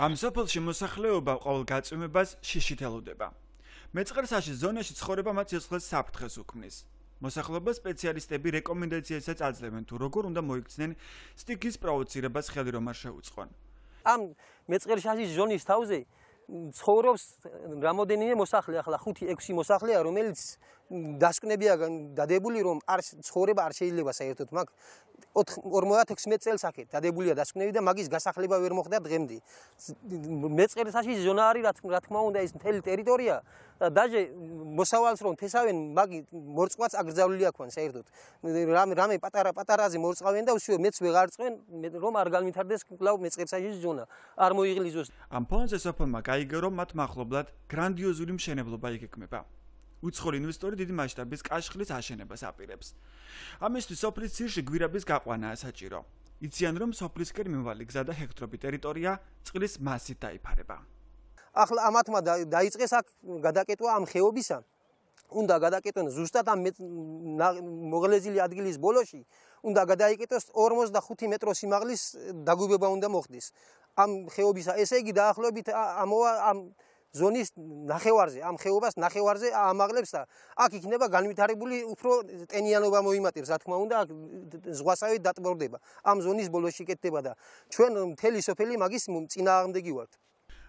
ამ სოფელში მოსახლეობა ყოველ გაწვიმებას შიშით ელოდება. მეწყერსაში ზონაში ცხოვრება მათ სიცოცხლეს საფრთხეს უქმნის. მოსახლეობა სპეციალისტები რეკომენდაციასაც აძლევენ თუ როგორ უნდა მოიქცნენ სტიქის პროვოცირებას ხელი რომ არ შეუწყონ. ამ მეწყერსაშის ზონის თავზე ცხოვრობს რამოდენიმე მოსახლე, ახლა 5-6 მოსახლეა, რომელიც დასკვნებია დადებული, რომ ცხოვრება არ შეიძლება საერთოდ მაგ 56 წელს აქეთ დადებულია დასკვნები და მაგის გასახლება ვერ მოხდა დღემდე. მეწყერსაშის ზონა არის, რა თქმა უნდა, ეს მთელი ტერიტორია და დაჟე მოსავალს რომ თესავენ, მაგი მორწყვაც აკრძალული აქვს საერთოდ. რამე პატარაზე მორწყავენ და უშუალოდ მეც ვეღარ წვენ, რომ არ განვითარდეს კვლავ მეწყერსაშის ზონა, არ მოიღლიზოს. ამ ფონზე სოფელმა გაიგო, რომ მათ მახლობლად გრანდიოზული მშენებლობა იგეგმება. უცხოელი ინვესტორი დიდი მასშტაბის კაშხლის აშენებას აპირებს. ამისთვის სოფლის ძირში გვირაბის გაყვანაა საჭირო. იციან, რომ სოფლისკენ მიმავალი გზა და ჰექტრობი ტერიტორია წყლის მასით დაიფარება. ახლა ამათმა დაიწყეს აქ გადაკეტვა ამ ხეობისა. უნდა გადაკეტონ ზუსტად ამ მოგლეზილი ადგილის ბოლოში, უნდა გადაიკეტოს 45 მეტრო სიმაღლის დაგვირება უნდა მოხდეს. ამ ხეობისა, ესე იგი დაახლოებით ამ ზონის ნახევარზე, ამ ხეობას ნახევარზე ამაღლებს და აქ იქნება განვითარებული უფრო ტენიანობა მოიმატებს, რა თქმა უნდა, ზღვასავით დატბორდება. ამ ზონის ბოლოში კეთდება და ჩვენ მთელი სოფელი მაგის წინააღმდეგი ვართ.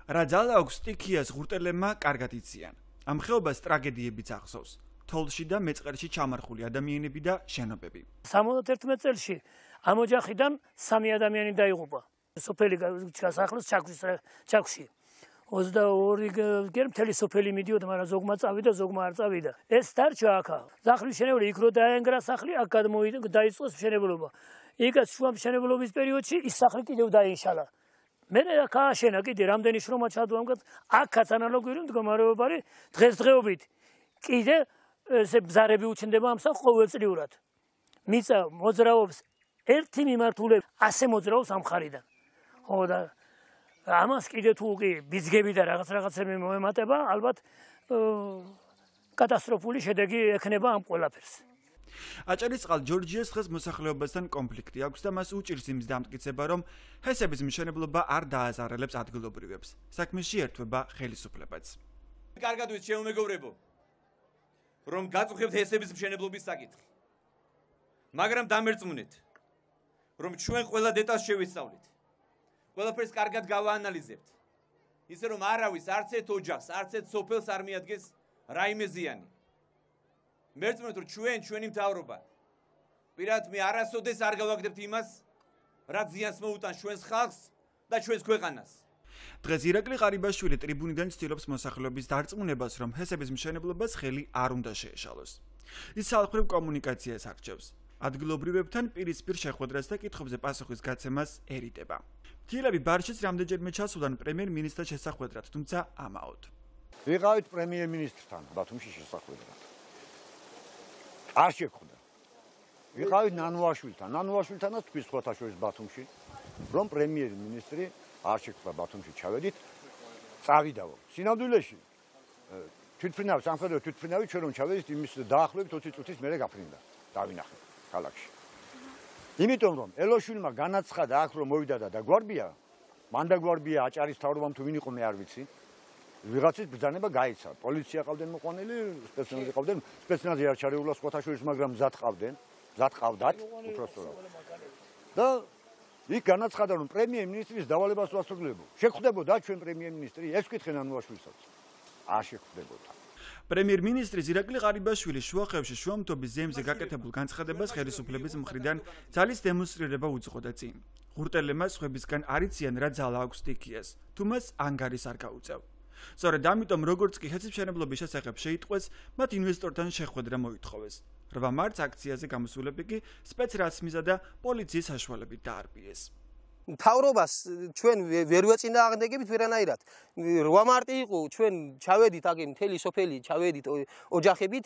რა ძალა აქვს სტიქიას ღურტელებმა კარგად იციან. ამ ხეობას ტრაგედიებიც ახსოვს. თოლში და მეწყერში ჩამარხული ადამიანები და შენობები. 71 წელში ამ ოჯახიდან 3 ადამიანი დაიღუპა. სოფელი გასახლოს ჩაქვში. 22 გერ მთელი სოფელი მიდიოდა, მაგრამ ზოგმა წავიდა, ზოგმა არ წავიდა. ეს დარჩა აქა. სახლის მშენებლობა იქ რო დაენგრა სახლი, აქ დაიწყოს მშენებლობა. იქაც შუა მშენებლობის პერიოდში ის სახლი კიდევ დაიშალა. მე აქ ააშენა კიდე რამდენი შრომა ჩადო ამგად, აქაც ანალოგიური მდგომარეობა არის დღესდღეობით. კიდე ესე ბზარები უჩნდება ამ სახლს ყოველწლიურად. მიწა მოძრაობს ერთი მიმართულებით, ასე მოძრაობს ამ ხარიდან. ხო და ამას კიდე თუ კი ბიძგები და რაღაცები მოემატება, ალბათ კატასტროფული შედეგი ექნება ამ ყველაფერს. აჭარისწყალ ჯორჯიას დღეს მოსახლეობასთან კონფლიქტი აქვს და მას უჭირს იმის დამტკიცება, რომ ჰესების მშენებლობა არ დააზარალებს ადგილობრივებს. საქმეში ერთვება ხელისუფლებაც. კარგად ვიცი შეუმეგობრებო, რომ გაწუხებთ ჰესების მშენებლობის საკითხი. მაგრამ დამერწმუნეთ, რომ ჩვენ ყველა დეტალს შევისწავლით. ყველაფერს კარგად გავაანალიზებთ. ისე რომ არავის არც ერთ ოჯახს, არც ერთ სოფელს არ მიადგეს რაიმე ზიანი. მერწმუნეთ, რომ ჩვენი მთავრობა პირად მე არასოდეს არ გავაგდებთ იმას, რაც ზიანს მოუტანს ჩვენს ხალხს და ჩვენს ქვეყანას. დღეს ირაკლი ყარიბაშვილი ტრიბუნიდან ცდილობს მოსახლეობის დარწმუნებას, რომ ჰესების მშენებლობას ხელი არ უნდა შეეშალოს. ის ხალხურ კომუნიკაციას არჩევს. ადგილობრივებთან პირისპირ შეხვედრას და კითხვებზე პასუხის გაცემას ერიდება. თილები ბარშიც რამდენჯერმე ჩასულან პრემიერ-მინისტრად შესახვედრად, თუმცა ამაოდ. ვიყავით პრემიერ-მინისტრთან ბათუმში შესახვედრად. არ შეხვდა. ვიყავით ნანუაშვილთან. ნანუაშვილთანაც თქვის სხვათა შორის ბათუმში, რომ პრემიერ-მინისტრი არ შეხვდა ბათუმში ჩავედით, წავიდაო. სინამდვილეში თვითმფრინავი, სამხედრო თვითმფრინავი ჩვენ რომ ჩავედით, იმის დაახლოებით 20 წუთის მერე გაფრინდა. დავინახეთ ქალაქში. იმიტომ რომ ელოშვილმა განაცხადა აქ რომ მოვიდა და დაგვარბია, მან დაგვარბია აჭარის მთავრობამ თუ ვინ იყო მე არ ვიცი. ვიღაცის ბრძანება გაიცა. პოლიცია ყავდნენ მოყვანილი, სპეცნაზი ყავდნენ, სპეცნაზი არ ჩარეულა სხვათა შორის, მაგრამ მზად ყავდათ, უпростоრად. და იქ განაცხადა რომ პრემიერ-მინისტრის დავალებას ვასრულებო. შეხვდებოდა ჩვენ პრემიერ-მინისტრი, ეს ვკითხე ნანუაშვილსაც. არ შეხვდებოდა. პრემიერ-მინისტრის ირაკლი ყარიბაშვილი შუახევში შუამთობის ზემზე გაკეთებულ განცხადებას ხელისუფლების მხრიდან ძალის დემონსტრირება უძღოდა წინ. ღურტელებმა სხვებისგან არ იციან რა ძალა აქვს სტიქიას, თუ მას ანგარის არ გაუწევ. სწორედ ამიტომ როგორც კი ჰესის მშენებლობის შესახებ შეიტყვეს, მათ ინვესტორთან შეხვედრა მოითხოვეს. 8 მარტს აქციაზე გამოსულები კი სპეცრაცმისა და პოლიციის საშუალებით დაარბიეს. მთავრობას ჩვენ ვერ ვეწინააღმდეგებით ვერანაირად. 8 მარტი იყო, ჩვენ ჩავედით აგენ მთელი სოფელი, ჩავედით ოჯახებით,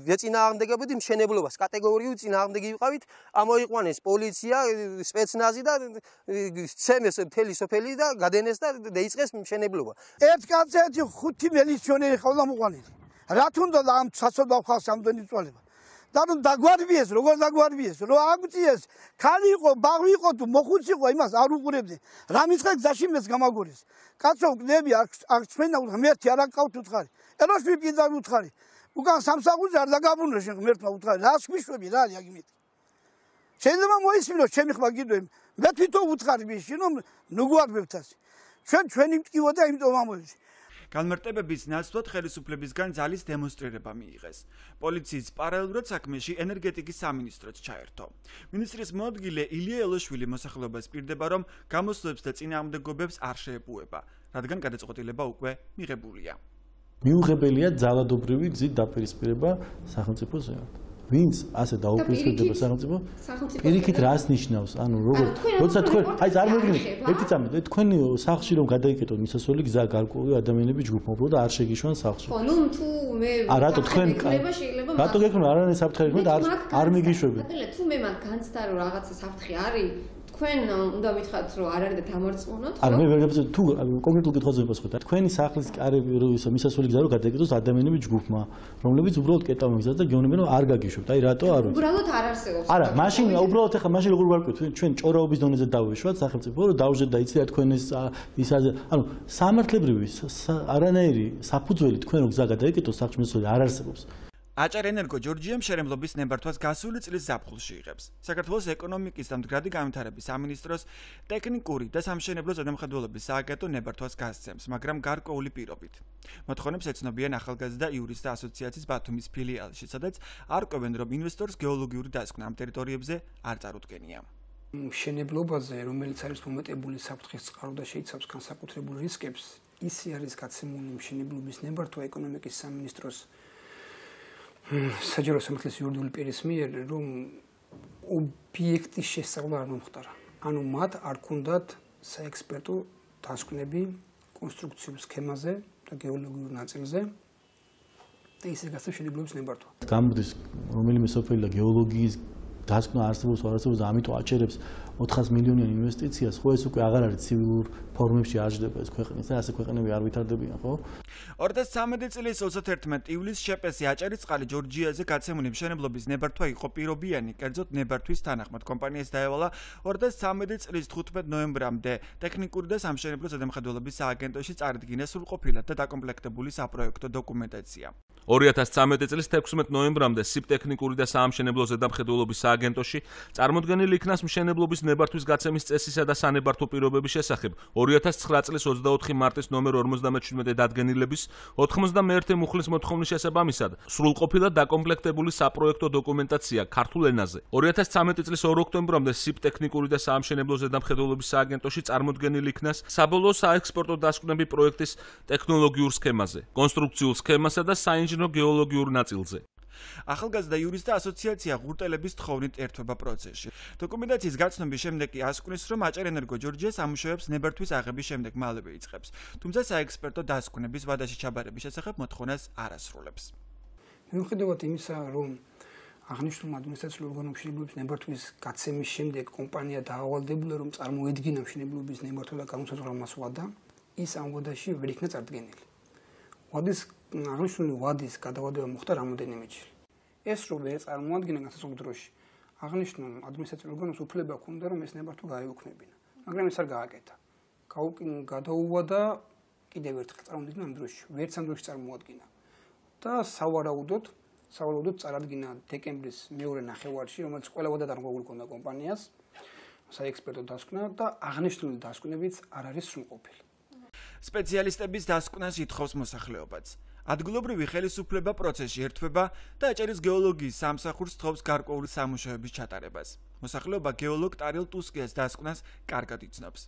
ვეწინააღმდეგებით მშენებლობას, კატეგორიულ წინააღმდეგი ვიყავით, ამოიყვანეს პოლიცია, სპეცნაზი და ცემეს მთელი სოფელი და გადენეს და დაიწყეს მშენებლობა. ერთ კაცზე 5 მილიონერი ყავდა მოყვანილი. რა თუნდა ამ საცოდავ ხალხს ამდენი წვალება. და რომ დაგვარბიეს, როგორ დაგვარბიეს, რომ აგწიეს, ხალი იყო, ბაღი იყო თუ მოხუცი იყო, იმას არ უყურებდი. რა მისხა გზაში მეც გამაგორეს. კაცო, გნები აქ ჩვენა ღმერთი არ აკავთ უცხარი. ელოს ვიპინდა უცხარი. უკან სამსახურს არ დაგაბრუნე შენ ღმერთმა უცხარი. რას გვიშვები რა არის აგ იმით. შეიძლება მოისმინოს ჩემი ხმა გიდვე. მე თვითონ უცხარი მისში, რომ ნუგვარბებთ ასე. ჩვენი მტკივოდა იმიტომ ამოიჭი. განმარტებების ნაცვლად ხელისუფლებისგან ძალის დემონსტრირება მიიღეს. პოლიციის პარალელურად საქმეში ენერგეტიკის სამინისტროც ჩაერთო. მინისტრის მოადგილე ილია ელოშვილი მოსახლეობას პირდება, რომ გამოსვლებს და წინააღმდეგობებს არ შეეპუება, რადგან გადაწყვეტილება უკვე მიღებულია. მიუღებელია ძალადობრივი გზით დაპირისპირება სახელმწიფოზე. ვინც ასე დაუპირისპირდება სახელმწიფო პირიქით რას ნიშნავს? ანუ როგორ როცა თქვენ აი წარმოგიდგენთ ერთი წამით თქვენი სახლში რომ გადაიკეტოთ მისასვლელი გზა გარკვეული ადამიანების ჯგუფმა უბრალოდ არ შეგიშვან სახლში. ხო, ნუ თუ მე რატო თქვენ შეიძლება რატო გეკრნა არანაირი საფრთხე გქონდა არ მიგიშვები. თუ მე მაგ განცდა რომ რაღაცა საფრთხე არის თქვენ უნდა მითხრათ რომ არ არის და დამორწმუნოთ არა მე ვერ გაბზო თუ კონკრეტულ კითხვაზე ვიპასუხოთ თქვენი სახლის კარები ისო მისასვლელი გზა რომ გადაიკეტოს ადამიანების ჯგუფმა რომლებიც უბრალოდ კეტავენ გზას და გეუბნებიან რომ არ გაგიშვებთ აი რატო არ ვიცი უბრალოდ არ არსებობს არა მაშინ უბრალოდ ახლა მაშინ როგორ ვარკვევთ ჩვენ ჭორაობის დონეზე დავუშვათ სახელმწიფო რომ დავждეთ და იცით თქვენ ისაზე ანუ სამართლებრივი არანაირი საფუძველი თქვენ რომ გზა გადაიკეტოს სახლში მისასვლელი არ არსებობს აჭარენერგო ჯორჯიამ შერემლობის ნებართვას გასული წლის ზაფხულში იღებს. საქართველოს ეკონომიკის და მდგრადი განვითარების სამინისტროს ტექნიკური და სამშენებლო ზედამხედველობის სააგენტო ნებართვას გასცემს, მაგრამ გარკვეული პირობით. მოთხოვნებს ეცნობიან ახალგაზრდა იურისტთა ასოციაციის ბათუმის ფილიალში, სადაც არკვევენ, რომ ინვესტორს გეოლოგიური დასკვნა ამ ტერიტორიებზე არ წარუდგენია. მშენებლობაზე, რომელიც არის მომეტებული საფრთხის წყარო და შეიცავს განსაკუთრებულ რისკებს, ისე არის გაცემული მშენებლობის ნებართვა ეკონომიკის სამინისტროს საჯარო სამართლის იურიდიული პირის მიერ, რომ ობიექტის შესწავლა არ მომხდარა. ანუ მათ არ ქონდათ საექსპერტო დასკვნები კონსტრუქციულ სქემაზე და გეოლოგიურ ნაწილზე და ისე გასცემს მშენებლობის ნებართვა. გამოდის რომელიმე სოფელი და გეოლოგიის დასკვნა არსებობს არ არსებობს და ამიტომ აჩერებს 400 მილიონიან ინვესტიციას, ხო ეს უკვე აღარ არის ცივილურ ფორმებში აჯდება ეს ქვეყნის და ასე ქვეყნები არ ვითარდებიან, ხო? 2013 წლის 31 ივლისს შეპესი აჭარიწყალი ჯორჯიაზე გაცემული მშენებლობის ნებართვა იყო პირობიანი, კერძოდ ნებართვის თანახმად კომპანიას დაევალა 2013 წლის 15 ნოემბრამდე ტექნიკური და სამშენებლო ზედამხედველობის სააგენტოში წარდგინა სრულყოფილად და დაკომპლექტებული საპროექტო დოკუმენტაცია. 2013 წლის 16 ნოემბრამდე SIP ტექნიკური და საამშენებლო ზედამხედველობის სააგენტოში წარმოდგენილი იქნას მშენებლობის ნებართვის გაცემის წესისა და სანებართვო პირობების შესახებ 2009 წლის 24 მარტის ნომერ 57 დადგენილების 91 მუხლის მოთხოვნის შესაბამისად სრულყოფილად დაკომპლექტებული საპროექტო დოკუმენტაცია ქართულ ენაზე 2013 წლის 2 ოქტომბრამდე SIP ტექნიკური და საამშენებლო ზედამხედველობის სააგენტოში წარმოდგენილი იქნას საბოლოო საექსპორტო დასკვნები პროექტის ტექნოლოგიურ სქემაზე კონსტრუქციულ სქემასა და საინჟინრო გეოლოგიურ ნაწილზე ახალგაზრდა იურისტთა ასოციაცია ღურტელების თხოვნით ერთვება პროცესში. დოკუმენტაციის გაცნობის შემდეგ კი ასკვნის, რომ აჭარენერგო ჯორჯია სამუშაოებს ნებართვის აღების შემდეგ მალევე იწყებს. თუმცა საექსპერტო დასკვნების ვადაში ჩაბარების შესახებ მოთხოვნას არ ასრულებს. მიუხედავად იმისა, რომ აღნიშნულ ადმინისტრაციულ ორგანო მშენებლობის ნებართვის გაცემის შემდეგ კომპანია დაავალდებულა, რომ წარმოედგინა მშენებლობის ნებართვა და განუსაზღვრა მას ვადა, ის ამ ვადაში ვერ იქნა წარდგენილი. აღნიშნული ვადის გადავადება მოხდა რამოდენიმეჯერ. ეს რო ვერ წარმოადგინა განსაზღვრულ დროში, აღნიშნულ ადმინისტრაციულ ორგანოს უფლება ჰქონდა, რომ ეს ნებართვა გაეუქმებინა, მაგრამ ეს არ გააკეთა. გადაუვადა კიდევ ერთხელ წარმოადგინა ამ დროში, ვერც ამ დროში წარმოადგინა. და სავარაუდოდ წარადგინა დეკემბრის მეორე ნახევარში, რომელიც ყველა ვადა დარღვეული ჰქონდა კომპანიას, საექსპერტო დასკვნა და აღნიშნული დასკვნებიც არ არის სრულყოფილი. სპეციალისტების დასკვნას ითხოვს მოსახლეობაც. ადგილობრივი ხელისუფლება პროცესში ერთვება და აჭარის გეოლოგიის სამსახურს თხოვს გარკვეული სამუშაოების ჩატარებას. მოსახლეობა გეოლოგ ტარიელ ტუსკიას დასკვნას კარგად იცნობს.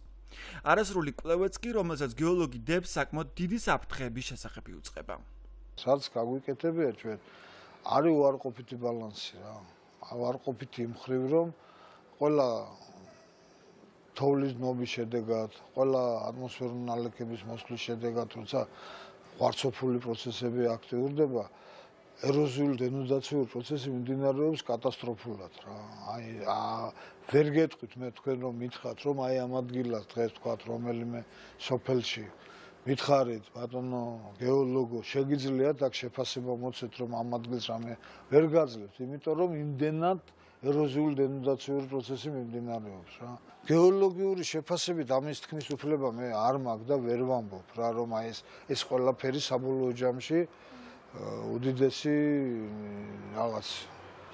არასრული კვლევაც კი, რომელსაც გეოლოგი დებს საკმაოდ დიდი საფრთხეების შესახებ იუწყება. სადაც გაგვიკეთებია ჩვენ არის უარყოფითი ბალანსი რა. უარყოფითი იმ მხრივ, რომ ყველა თოვლის ნობის შედეგად, ყველა ატმოსფერული ნალექების მოსვლის შედეგად, როცა ღვარცოფული პროცესები აქტიურდება, ეროზიული დენუდაციური პროცესი მიმდინარეობს კატასტროფულად რა. აი ვერ გეტყვით მე თქვენ რომ მითხრათ რომ აი ამ ადგილას დღეს თქვათ რომელიმე სოფელში მითხარით ბატონო გეოლოგო შეგიძლიათ აქ შეფასება მოცეთ რომ ამ ადგილს რამე ვერ გაძლევთ იმიტომ რომ იმდენად ეროზიული დენუდაციური პროცესი მიმდინარეობს რა გეოლოგიური შეფასებით ამის თქმის უფლება მე არ მაქვს და ვერ ვამბობ რა რომ აი ეს ყველაფერი საბოლოო ჯამში უდიდესი რაღაც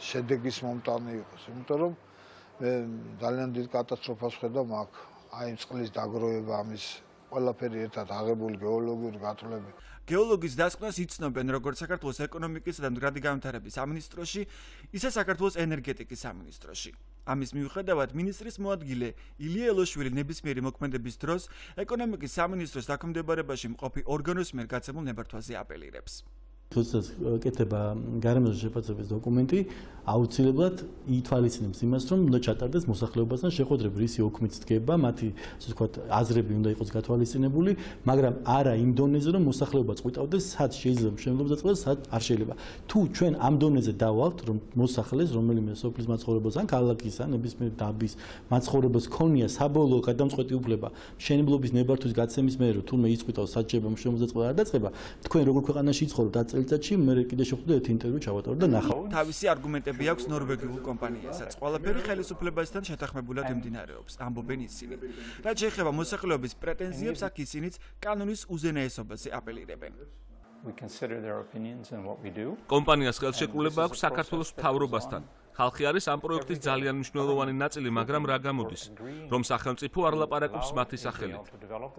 შედეგის მომტანი იყოს იმიტომ რომ მე ძალიან დიდ კატასტროფას ხედავ აქ აი წყლის დაგროვება ამის ყველაფერი ერთად აღებული გეოლოგიური გათვლები. გეოლოგის დასკვნას იცნობენ როგორც საქართველოს ეკონომიკის და მდგრადი განვითარების სამინისტროში, ისე საქართველოს ენერგეტიკის სამინისტროში. ამის მიუხედავად მინისტრის მოადგილე ილია ელოშვილი ნებისმიერი მოქმედების დროს ეკონომიკის სამინისტროს დაქვემდებარებაში მყოფი ორგანოს მიერ გაცემულ ნებართვაზე აპელირებს. თუცაც კეთება გარემოზე შეფასების დოკუმენტი აუცილებლად ითვალისწინებს იმას, რომ უნდა ჩატარდეს მოსახლეობასთან შეხვედრები, რისი ოქმით დგება, მათი ასე ვთქვათ, აზრები უნდა იყოს გათვალისწინებული, მაგრამ არა იმ დონეზე, რომ მოსახლეობა წყვიტავდეს, სად შეიძლება მშენებლობა დაწყდეს, სად არ შეიძლება. თუ ჩვენ ამ დონეზე დავალთ, რომ მოსახლეს, რომელიმე სოფლის მაცხოვრებელს ან ქალაქის ან ნებისმიერ დაბის მაცხოვრებელს ქონია საბოლოო გადამწყვეტი უფლება მშენებლობის ნებართვის გაცემის მერე, რომ თურმე იწყვიტავს, სად შეიძლება მშენებლობა დაწყდეს, არ დაწყება, თქვენ როგორ ქვეყანაში იცხოვრობთ წელიწადში მე კიდე შეხვდე ერთ ინტერვიუ ჩავატარო და ნახავ. თავისი არგუმენტები აქვს ნორვეგიულ კომპანიასაც. ყველაფერი ხელისუფლებასთან შეთანხმებულად მიმდინარეობს, ამბობენ ისინი. რაც შეეხება მოსახლეობის პრეტენზიებს, აქ ისინიც კანონის უზენაესობაზე აპელირებენ. კომპანიას ხელშეკრულება აქვს საქართველოს მთავრობასთან. ხალხი არის ამ პროექტის ძალიან მნიშვნელოვანი ნაწილი, მაგრამ რა გამოდის, რომ სახელმწიფო არ ლაპარაკობს მათი სახელით.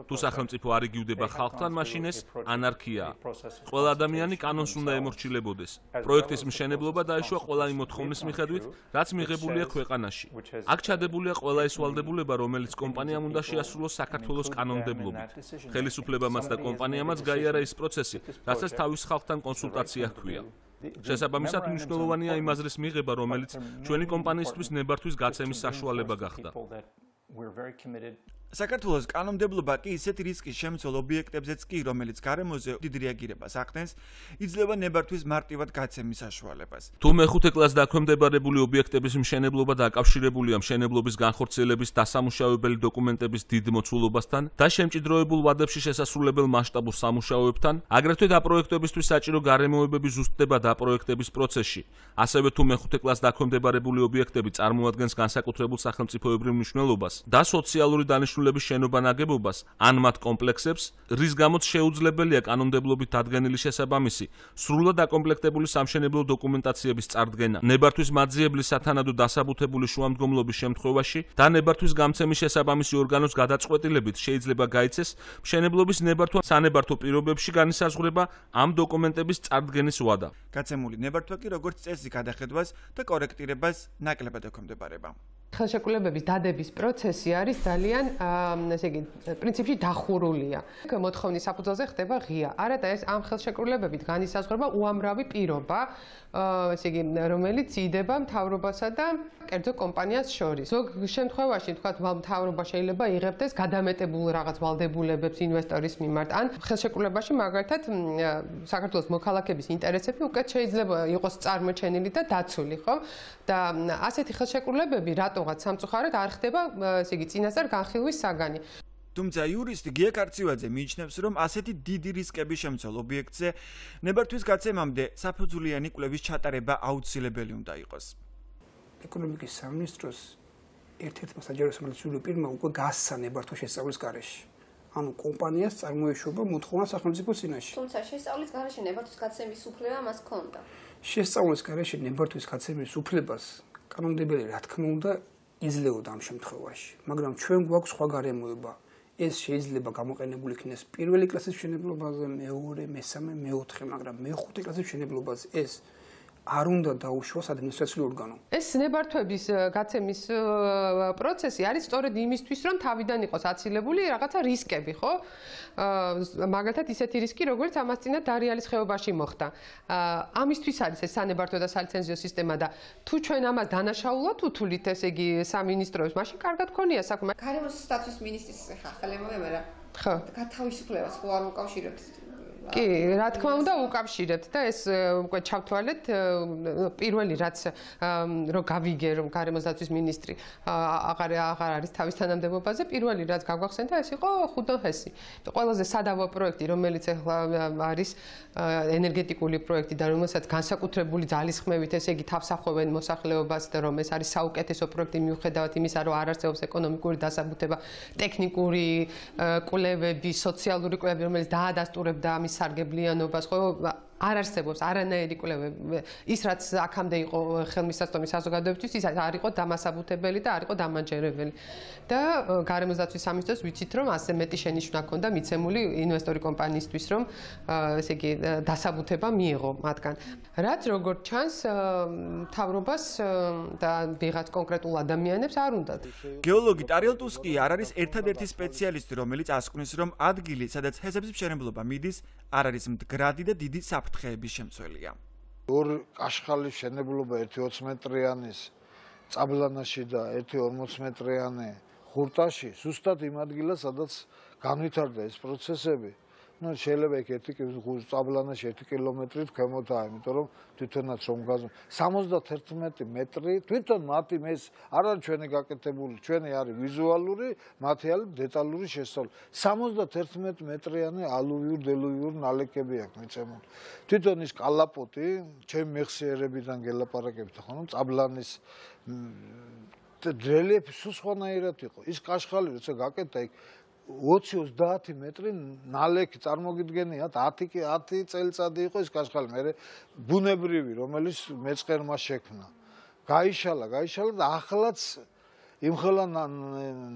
თუ სახელმწიფო არ იგივდება ხალხთან, მაშინ ეს ანარქიაა. ყველა ადამიანი კანონს უნდა ემორჩილებოდეს. პროექტის მშენებლობა დაიშვა ყველა იმ მოთხოვნის მიხედვით, რაც მიღებულია ქვეყანაში. აქ ჩადებულია ყველა ის ვალდებულება, რომელიც კომპანიამ უნდა შეასრულოს საქართველოს კანონმდებლობით. ხელისუფლებამაც და კომპანიამაც გაიარა ის პროცესი, რასაც თავის ხალხთან კონსულტაცია ჰქვია. შესაბამისად მნიშვნელოვანია იმ აზრის მიღება, რომელიც ჩვენი კომპანიისთვის ნებართვის გაცემის საშუალება გახდა. საქართველოს კანონმდებლობა კი ისეთი რისკის შემცველ ობიექტებზეც კი, რომელიც გარემოზე დიდ რეაგირებას ახდენს, იძლევა ნებართვის მარტივად გაცემის საშუალებას. თუ მეხუთე კლასს დაქვემდებარებული ობიექტების მშენებლობა დაკავშირებულია მშენებლობის განხორციელების დასამუშავებელი დოკუმენტების დიდ მოცულობასთან და შემჭიდროებულ ვადებში შესასრულებელ მასშტაბურ სამუშაოებთან, აგრეთვე დაპროექტებისთვის საჭირო გარემოებები ზუსტდება დაპროექტების პროცესში. ასევე თუ მეხუთე კლასს დაქვემდებარებული ობიექტები წარმოადგენს განსაკუთრებულ სახელმწიფოებრივ მნიშვნელობას და სოციალური დანიშნულების შენობა ნაგებობას ან მათ კომპლექსებს, რის გამოც შეუძლებელია კანონმდებლობით დადგენილი შესაბამისი, სრულად დაკომპლექტებული სამშენებლო დოკუმენტაციების წარდგენა, ნებართვის მაძიებლის სათანადო დასაბუთებული შუამდგომლობის შემთხვევაში და ნებართვის გამცემის შესაბამისი ორგანოს გადაწყვეტილებით შეიძლება გაიცეს მშენებლობის ნებართვა სანებართო პირობებში განისაზღვრება ამ დოკუმენტების წარდგენის ვადა. გაცემული ნებართვა კი როგორც წესი გადახედვას და კორექტირებას ნაკლებად ექვემდებარება. ხელშეკრულებების დადების პროცესი არის ძალიან, ესე იგი, პრინციპში დახურულია. მოთხოვნის საფუძველზე ხდება ღია. არადა ეს ამ ხელშეკრულებებით განისაზღვრება უამრავი პირობა, ესე იგი, რომელიც იდება მთავრობასა და კერძო კომპანიას შორის. ზოგ შემთხვევაში, თქვათ, მთავრობა შეიძლება იღებდეს გადამეტებულ რაღაც ვალდებულებებს ინვესტორის მიმართ, ან ხელშეკრულებაში მაგალითად საქართველოს მოქალაქეების ინტერესები უკეთ შეიძლება იყოს წარმოჩენილი და დაცული, ხო? და ასეთი ხელშეკრულებები რატოღაც სამწუხაროდ არ ხდება, ესე იგი, წინასწარ განხილვის საგანი. თუმცა იურისტი გია კარცივაძე მიიჩნევს, რომ ასეთი დიდი რისკების შემცველ ობიექტზე ნებართვის გაცემამდე საფუძვლიანი კვლევის ჩატარება აუცილებელი უნდა იყოს. ეკონომიკის სამინისტროს ერთ-ერთმა საჯარისმრთულო პირმა უკვე გასცა ნებართვა შესწავლის გარეშე. ანუ კომპანიას წარმოეშვება მოთხოვნა სახელმწიფო წინაშე. თუმცა შესწავლის გარეშე ნებართვის გაცემის უფლება მას ჰქონდა. შესწავლის გარეშე ნებართვის გაცემის უფლებას კანონმდებელი რა თქმა უნდა იძლეოდა ამ შემთხვევაში, მაგრამ ჩვენ გვაქვს სხვა გარემოება. ეს შეიძლება გამოყენებული იქნეს პირველი კლასის მშენებლობაზე, მეორე, მესამე, მეოთხე, მაგრამ მეხუთე კლასის მშენებლობაზე ეს არ უნდა დაუშვას ადმინისტრაციული ორგანო. ეს ნებართვების გაცემის პროცესი არის სწორედ იმისთვის, რომ თავიდან იყოს აცილებული რაღაცა რისკები, ხო? მაგალითად ისეთი რისკი, როგორც ამას წინა დარიალის ხეობაში მოხდა. ამისთვის არის ეს სანებართვო და სალიცენზიო სისტემა და თუ ჩვენ ამას დანაშაულად უთვლით, ესე იგი, სამინისტროებს, მაშინ კარგად ქონია საქმე. გარემოს სტატუსის მინისტრის ახალი მომემარა. ხო. გათავისუფლებას ხო არ უკავშირებთ კი, რა თქმა უნდა, უკავშირებთ და ეს უკვე ჩავთვალეთ პირველი რაც რო გავიგე რომ გარემოს დაცვის მინისტრი აღარ არის თავის თანამდებობაზე, პირველი რაც გაგვახსენდა ეს იყო ხუდონჰესი. ყველაზე სადავო პროექტი, რომელიც ახლა არის ენერგეტიკული პროექტი და რომელსაც განსაკუთრებული ძალისხმევით ესე იგი თავს ახვევენ მოსახლეობას და რომ ეს არის საუკეთესო პროექტი მიუხედავად იმისა, რომ არ არსებობს ეკონომიკური დასაბუთება, ტექნიკური კვლევები, სოციალური კვლევები, რომელიც დაადასტურებდა ამის სარგებლიანობას, ხო, არ არსებობს არანაირი კვლევები. ის რაც აქამდე იყო ხელმისაწვდომი საზოგადოებისთვის, ის არ იყო დამასაბუთებელი და არ იყო დამაჯერებელი. და გარემოს დაცვის სამინისტროს ვიცით, რომ ასე მეტი შენიშვნა ჰქონდა მიცემული ინვესტორი კომპანიისთვის, რომ ესე იგი დასაბუთება მიიღო მათგან. რაც როგორც ჩანს, მთავრობას და ვიღაც კონკრეტულ ადამიანებს არ უნდათ. გეოლოგი ტარიელ ტუსკი არ არის ერთადერთი სპეციალისტი, რომელიც ასკვნის, რომ ადგილი, სადაც ჰესების მშენებლობა მიდის, არ არის მდგრადი და დიდი საფრთხეების შემცველია. ორ კაშხალის მშენებლობა 1 20 მეტრიანის წაბლანაში და 1 40 მეტრიანი ხურტაში, ზუსტად იმ ადგილას, სადაც განვითარდა ეს პროცესები. Ну, შეიძლება იქ 1 წაბლანაში 1 კილომეტრით ქვემოთაა, იმიტომ რომ თვითონაც რომ 71 მეტრი, თვითონ მათი ეს არ არის ჩვენი გაკეთებული, ჩვენი არის ვიზუალური, მათი არის დეტალური შესწავლა. 71 მეტრიანი ალუვიურ-დელუვიურ ნალექები აქვს მიცემული. თვითონ ის კალაპოტი, ჩემი მეხსიერებიდან გელაპარაკებთ ხო, წაბლანის რელიეფი სულ სხვანაირად იყო. ის კაშხალი როცა გაკეთდა იქ 20-30 მეტრი ნალექი წარმოგიდგენიათ 10 წელიწადი იყო ეს კაშხალი მე ბუნებრივი რომელიც მეწყერმა შექმნა გაიშალა და ახლაც იმხელა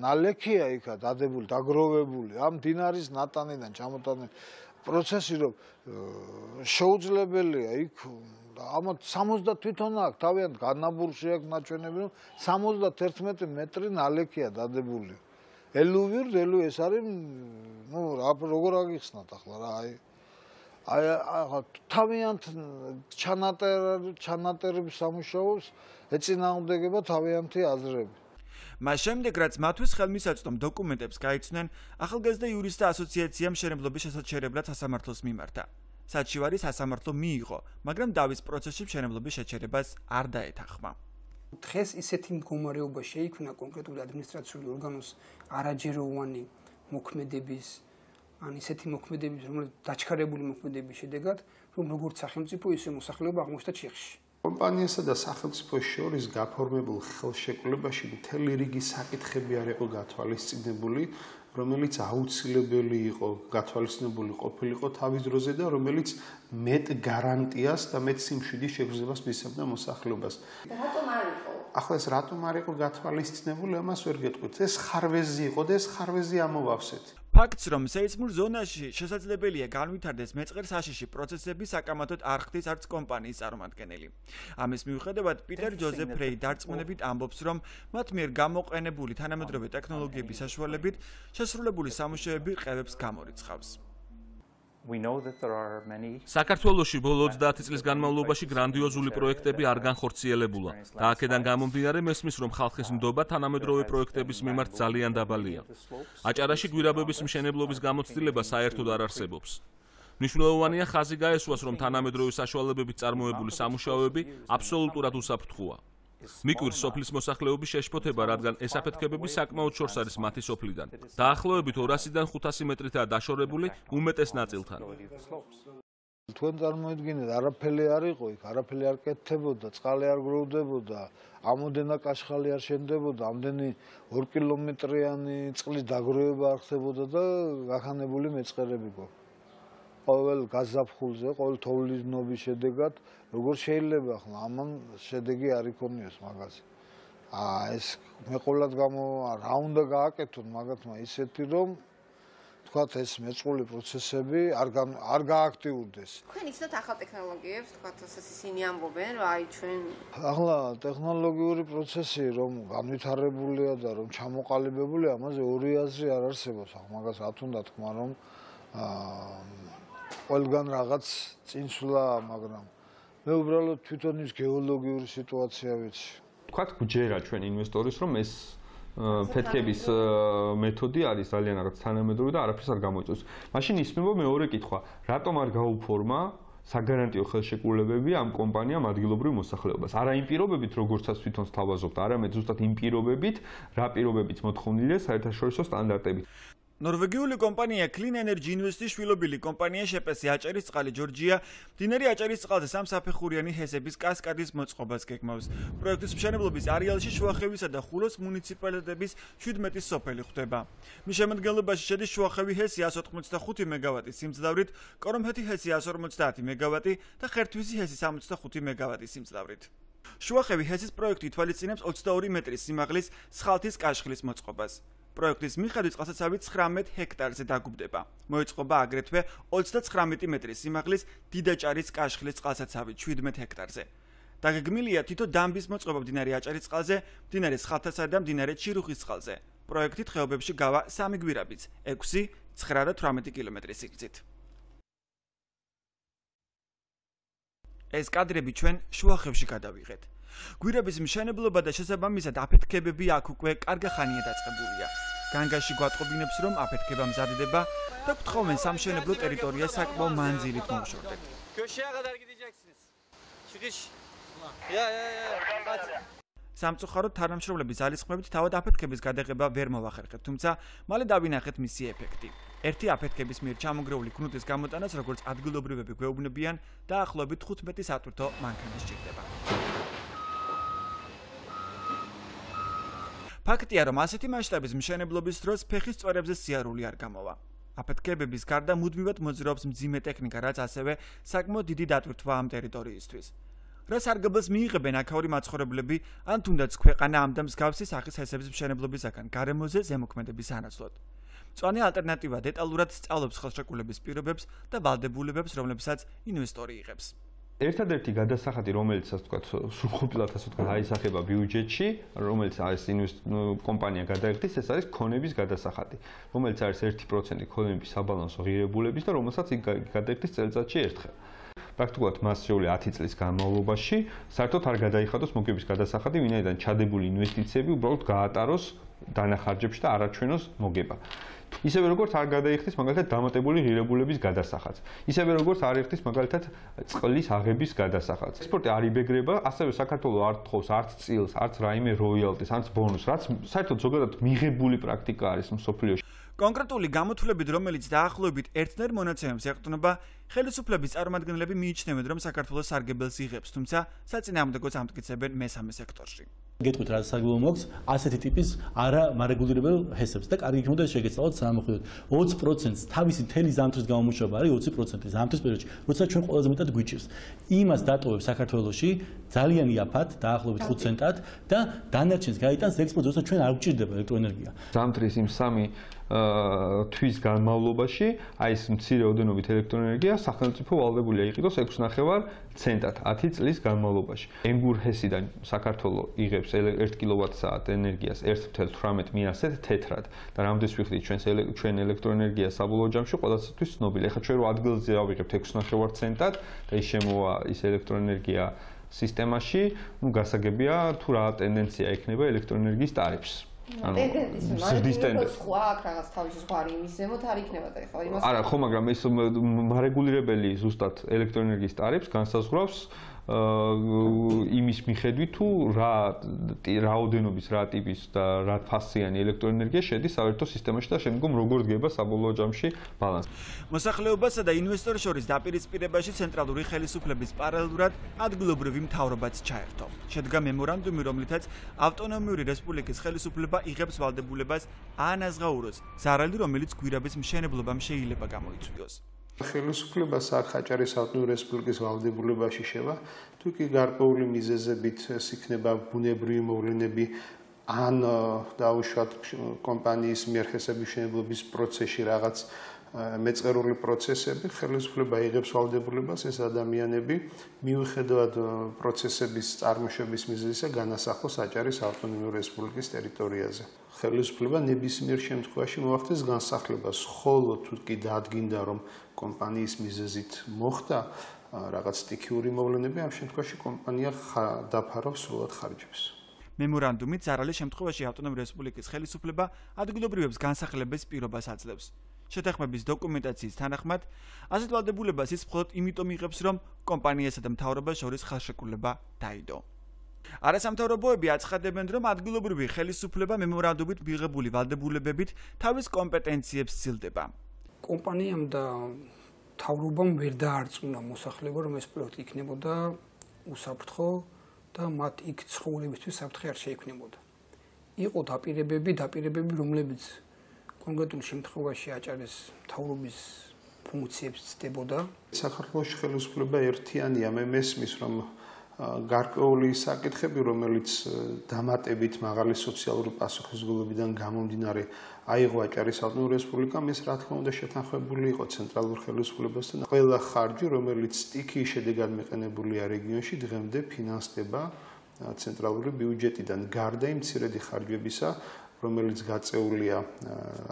ნალექია იქა დადებული დაგროვებული ამ დინარის ნატანიდან ჩამოტანილი პროცესი რომ შეუძლებელია იქ ამათ 70 თვითონ აქვს თავიანთ განაბურში აქვს ნაჩვენები რომ 71 მეტრი ნალექია დადებული ელუვიურ ეს არის ნუ როგორ აგიხსნათ ახლა რა აი თავიანთ ჩანატერების სამუშაოს ეწინააღმდეგება თავიანთი აზრები მას შემდეგ რაც მათთვის ხელმისაწვდომ დოკუმენტებს გაიცნნენ ახალგაზრდა იურისტთა ასოციაციამ მშენებლობის შესაჩერებლად სასამართლოს მიმართა საჩივარი სასამართლო მიიღო მაგრამ დავის პროცესში მშენებლობის შეჩერებას არ დაეთანხმა დღეს ისეთი მდგომარეობა შეიქმნა კონკრეტული ადმინისტრაციული ორგანოს არაჯეროვანი მოქმედების ან ისეთი მოქმედების რომელიც დაჩქარებული მოქმედების შედეგად რომ როგორც სახელმწიფო ისე მოსახლეობა აღმოჩნდა ჩიხში კომპანიასა და სახელმწიფოს შორის გაფორმებულ ხელშეკრულებაში მთელი რიგი საკითხები არ იყო გათვალისწინებული რომელიც აუცილებელი იყო გათვალისწინებული ყოფილიყო თავის დროზე და რომელიც მეტ გარანტიას და მეტ სიმშვიდის შეგრძნებას მისცემდა მოსახლეობას. რატომ არ იყო? ახლა ეს რატომ არ იყო გათვალისწინებული, ამას ვერ გეტყვით. ეს ხარვეზი იყო და ეს ხარვეზი ამოვავსეთ. ფაქტს რომ სეისმურ ზონაში შესაძლებელია განვითარდეს მეწყერ საშიში პროცესები საკამათოდ არ ხდის არც კომპანიის წარმომადგენელი. ამის მიუხედავად პიტერ ჯოზეფ ფრეი დარწმუნებით ამბობს რომ მათ მიერ გამოყენებული თანამედროვე ტექნოლოგიების საშუალებით შესრულებული სამუშაოები ყევებს გამორიცხავს. საქართველოში ბოლო 30 წლის განმავლობაში გრანდიოზული პროექტები არ განხორციელებულა და აქედან გამომდინარე მესმის რომ ხალხის ნდობა თანამედროვე პროექტების მიმართ ძალიან დაბალია. აჭარაში გვირაბების მშენებლობის გამოცდილება საერთოდ არ არსებობს. მნიშვნელოვანია ხაზი გაესვას რომ თანამედროვე საშუალებებით წარმოებული სამუშაოები აბსოლუტურად უსაფრთხოა. მიკვირს სოფლის მოსახლეობის შეშფოთება, რადგან ეს აფეთქებები საკმაოდ შორს არის მათი სოფლიდან. დაახლოებით 200-დან 500 მეტრითაა დაშორებული უმეტეს ნაწილთან. თქვენ წარმოიდგინეთ, არაფერი არ იყო იქ, არაფერი არ კეთდებოდა, წყალი არ გროვდებოდა, ამოდენა კაშხალი არ შენდებოდა, ამდენი 2 კილომეტრიანი წყლის დაგროვება არ ხდებოდა და გახანებული მეწყერები გვაქვს. ყოველ გაზაფხულზე, ყოველ თოვლის ნობის შედეგად როგორ შეიძლება ახლა ამან შედეგი არ იქონიოს მაგაზე. ეს მეყოლად რა უნდა გააკეთონ მაგათმა ისეთი რომ თქვათ ეს მეწყული პროცესები არ გააქტიურდეს. თქვენ იცნოთ ახალ ტექნოლოგიებს, თქვათ ისინი ამბობენ რომ აი ჩვენ ახლა ტექნოლოგიური პროცესი რომ განვითარებულია და რომ ჩამოყალიბებულია, ამაზე ორი აზრი არ არსებობს. ახლა მაგას რა თქმა თქმა რომ ყველგან რაღაც წინსვლა, მაგრამ მე უბრალოდ თვითონ ის გეოლოგიური სიტუაცია ვიცი. თქვათ გჯერა ჩვენ ინვესტორის რომ ეს ფეთქების მეთოდი არის ძალიან რაღაც თანამედროვე და არაფერს არ გამოიწვევს. მაშინ ისმება მეორე კითხვა, რატომ არ გაუფორმა საგარანტიო ხელშეკრულებები ამ კომპანიამ ადგილობრივ მოსახლეობას? არა იმ პირობებით, როგორცაც თვითონ სთავაზობთ, არამედ ზუსტად იმ პირობებით, რა პირობებით მოთხოვნილია საერთაშორისო სტანდარტებით. ნორვეგიული კომპანია Clean Energy Invest-ის შვილობილი კომპანია შეპესი აჭარისწყალი ჯორჯია მდინარე აჭარისწყალზე სამსაფეხურიანი ჰესების კასკადის მოწყობას გეგმავს. პროექტის მშენებლობის არეალში შუახევისა და ხულოს მუნიციპალიტეტების 17 სოფელი ხვდება. მის შემადგენლობაში შედის შუახევი ჰესი 185 მეგავატის სიმძლავრით, კორომჰეთი ჰესი 150 მეგავატი და ხერთვისი ჰესი 65 მეგავატის სიმძლავრით. შუახევი ჰესის პროექტი ითვალისწინებს 22 მეტრის სიმაღლის სხალთის კაშხლის მოწყობას. პროექტის მიხედვით წყალსაცავი 19 ჰექტარზე დაგუბდება. მოიწყობა აგრეთვე 39 მეტრის სიმაღლის დიდაჭარის კაშხლის წყალსაცავი 17 ჰექტარზე. დაგეგმილია თითო დამბის მოწყობა მდინარე აჭარისწყალზე, მდინარე სხალთასა და მდინარე ჩირუხის წყალზე. პროექტით ხეობებში გავა 3 გვირაბიც, 6, 9 და 18 კილომეტრის სიგრძით. ეს კადრები ჩვენ შუახევში გადავიღეთ. გვირაბის მშენებლობა და შესაბამისად აფეთქებები აქ უკვე კარგი ხანია დაწყებულია. განგაში გვატყობინებს, რომ აფეთქება მზადდება და გთხოვენ სამშენებლო ტერიტორია საკმაო მანძილით მოუშორდეთ. სამწუხაროდ თანამშრომლების ძალისხმევით თავად აფეთქების გადაღება ვერ მოვახერხეთ, თუმცა მალე დავინახეთ მისი ეფექტი. ერთი აფეთქების მიერ ჩამოგრეული ქნუდის გამოტანას, როგორც ადგილობრივები გვეუბნებიან, დაახლოებით 15 სატვირთო მანქანა სჭირდება. ფაქტია, რომ ასეთი მასშტაბის მშენებლობის დროს ფეხის წვერებზე სიარული არ გამოვა. აფეთქებების გარდა მუდმივად მოძრაობს მძიმე ტექნიკა, რაც ასევე საკმაოდ დიდი დატვირთვა ამ ტერიტორიისთვის. რა სარგებლს მიიღებენ აქაური მაცხოვრებლები, ან თუნდაც ქვეყანა ამ და მსგავსი სახის ჰესების მშენებლობისაგან გარემოზე ზემოქმედების ანაცვლოდ. მწვანე ალტერნატივა დეტალურად სწავლობს ხელშეკრულების პირობებს და ვალდებულებებს, რომლებსაც ინვესტორი იღებს. ერთადერთი გადასახადი, რომელიც ასე ვთქვათ, სრულყოფილად ასე ვთქვათ, აისახება ბიუჯეტში, რომელიც არის კომპანია გადაიხდის, ეს არის ქონების გადასახადი, რომელიც არის 1% ქონების საბალანსო ღირებულების და რომელსაც იქ გადაიხდის წელიწადში ერთხელ. პრაქტიკულად მას შეუძლია 10 წლის განმავლობაში საერთოდ არ გადაიხადოს მოგების გადასახადი, ვინაიდან ჩადებული ინვესტიციები უბრალოდ გაატაროს დანახარჯებში და არ აჩვენოს მოგება. ისევე როგორც არ გადაიხდის მაგალითად დამატებული ღირებულების გადასახადს. ისევე როგორც არ იხდის მაგალითად წყლის აღების გადასახადს. ექსპორტი არ იბეგრება, ასევე საქართველოს არ თხოვს არც წილს, არც რაიმე როიალტის, არც ბონუსს, რაც საერთოდ ზოგადად მიღებული პრაქტიკა არის მსოფლიოში. კონკრეტული გამოთვლებით, რომელიც დაახლოებით ერთნაირ მონაცემებს ეყრდნობა, ხელისუფლების წარმომადგენლები მიიჩნევენ, რომ საქართველოს სარგებელს იღებს, თუმცა საწინააღმდეგოც ამტკიცებენ მესამე სექტორში. გეტყვით რა საგულო მოქვს ასეთი ტიპის არა მარეგულირებელ ჰესებს და კარგი იქნება შეგეცვალოთ სამოხდეთ 20%-ს თავისი მთელი ზამთრის გამომუშავება არის 20% ზამთრის პერიოდში, როცა ჩვენ ყველაზე მეტად გვიჭირს. იმას დატოვებს საქართველოში ძალიან იაფად, დაახლოებით 5 ცენტად და დანარჩენს გაიტანს ექსპორტს, როცა ჩვენ არ გვჭირდება ელექტროენერგია. ზამთრის იმ 3 თვის განმავლობაში აი ეს მცირე ოდენობით ელექტროენერგია სახელმწიფო ვალდებულია იყიდოს 6.5 ცენტად 10 წლის განმავლობაში. ენგურჰესიდან საქართველოს იღებს 1 კილოვატ-საათ ენერგიას 1.18 მიასეთ თეთრად და რამდენს ვიხდით ჩვენ ელექტროენერგია საბოლოო ჯამში ყველასთვის ცნობილი. ეხლა ჩვენ რო ადგილზე ავიღებთ 6.5 ცენტად და ის შემოვა ის ელექტროენერგია სისტემაში, ну გასაგებია თუ რა ტენდენცია ექნება ელექტროენერგიის ტარიფს. ტენდენცია სხვა აქ რაღაც თავის ზღვარი იმის ზემოთ არ იქნება და ხო იმას არა ხო მაგრამ ეს მარეგულირებელი ზუსტად ელექტროენერგიის ტარიფს განსაზღვრავს იმის მიხედვით თუ რა რაოდენობის რა ტიპის და რა ფასიანი ელექტროენერგია შედის საერთო სისტემაში და შემდგომ როგორ დგება საბოლოო ჯამში ბალანსი. მოსახლეობასა და ინვესტორებს შორის დაპირისპირებაში ცენტრალური ხელისუფლების პარალელურად ადგილობრივი მთავრობაც ჩაერთო. შედგა მემორანდუმი, რომლითაც ავტონომიური რესპუბლიკის ხელისუფლება იღებს ვალდებულებას აანაზღაუროს ზარალი, რომელიც გვირაბის მშენებლობამ შეიძლება გამოიწვიოს. ხელისუფლებას აქ აჭარის ავტონომიური რესპუბლიკის ვალდებულებაში შევა, თუ კი გარკვეული მიზეზებით ეს იქნება ბუნებრივი მოვლენები ან დაუშვათ კომპანიის მიერ ჰესების მშენებლობის პროცესში რაღაც მეწყერული პროცესები, ხელისუფლება იღებს ვალდებულებას ეს ადამიანები მიუხედავად პროცესების წარმოშობის მიზეზისა განასახლოს აჭარის ავტონომიური რესპუბლიკის ტერიტორიაზე. ხელისუფლება ნებისმიერ შემთხვევაში მოახდენს განსახლებას, ხოლო თუ კი დადგინდა რომ კომპანიის მიზეზით მოხდა რაღაც სტიქიური მოვლენები, ამ შემთხვევაში კომპანია დაფარავს სრულად ხარჯებს. მემორანდუმით ზარალის შემთხვევაში ავტონომიური რესპუბლიკის ხელისუფლება ადგილობრივებს განსახლების პირობას აძლევს. შეთანხმების დოკუმენტაციის თანახმად, ასეთ ვალდებულებას ის მხოლოდ იმიტომ იღებს, რომ კომპანიასა და მთავრობას შორის ხელშეკრულება დაიდო. არასამთავრობოები აცხადებენ, რომ ადგილობრივი ხელისუფლება მემორანდუმით მიღებული ვალდებულებებით თავის კომპეტენციებს სცილდება. კომპანიამ და მთავრობამ ვერ დაარწმუნა მოსახლეობა, რომ ეს პროექტი იქნებოდა უსაფრთხო და მათ იქ ცხოვრებისთვის საფრთხე არ შეექმნებოდა. იყო დაპირებები, რომლებიც კონკრეტულ შემთხვევაში აჭარის მთავრობის ფუნქციებს ცდებოდა. საქართველოს ხელისუფლება ერთიანია, მე მესმის, რომ გარკვეული საკითხები, რომელიც დამატებით მაღალი სოციალური პასუხისმგებლობიდან გამომდინარე აიღო აჭარის ავტონომიური რესპუბლიკამ, ეს რა თქმა უნდა შეთანხმებული იყო ცენტრალურ ხელისუფლებასთან. ყველა ხარჯი, რომელიც სტიქიის შედეგად მიყენებულია რეგიონში, დღემდე ფინანსდება ცენტრალური ბიუჯეტიდან. გარდა იმ მცირედი ხარჯებისა, რომელიც გაწეულია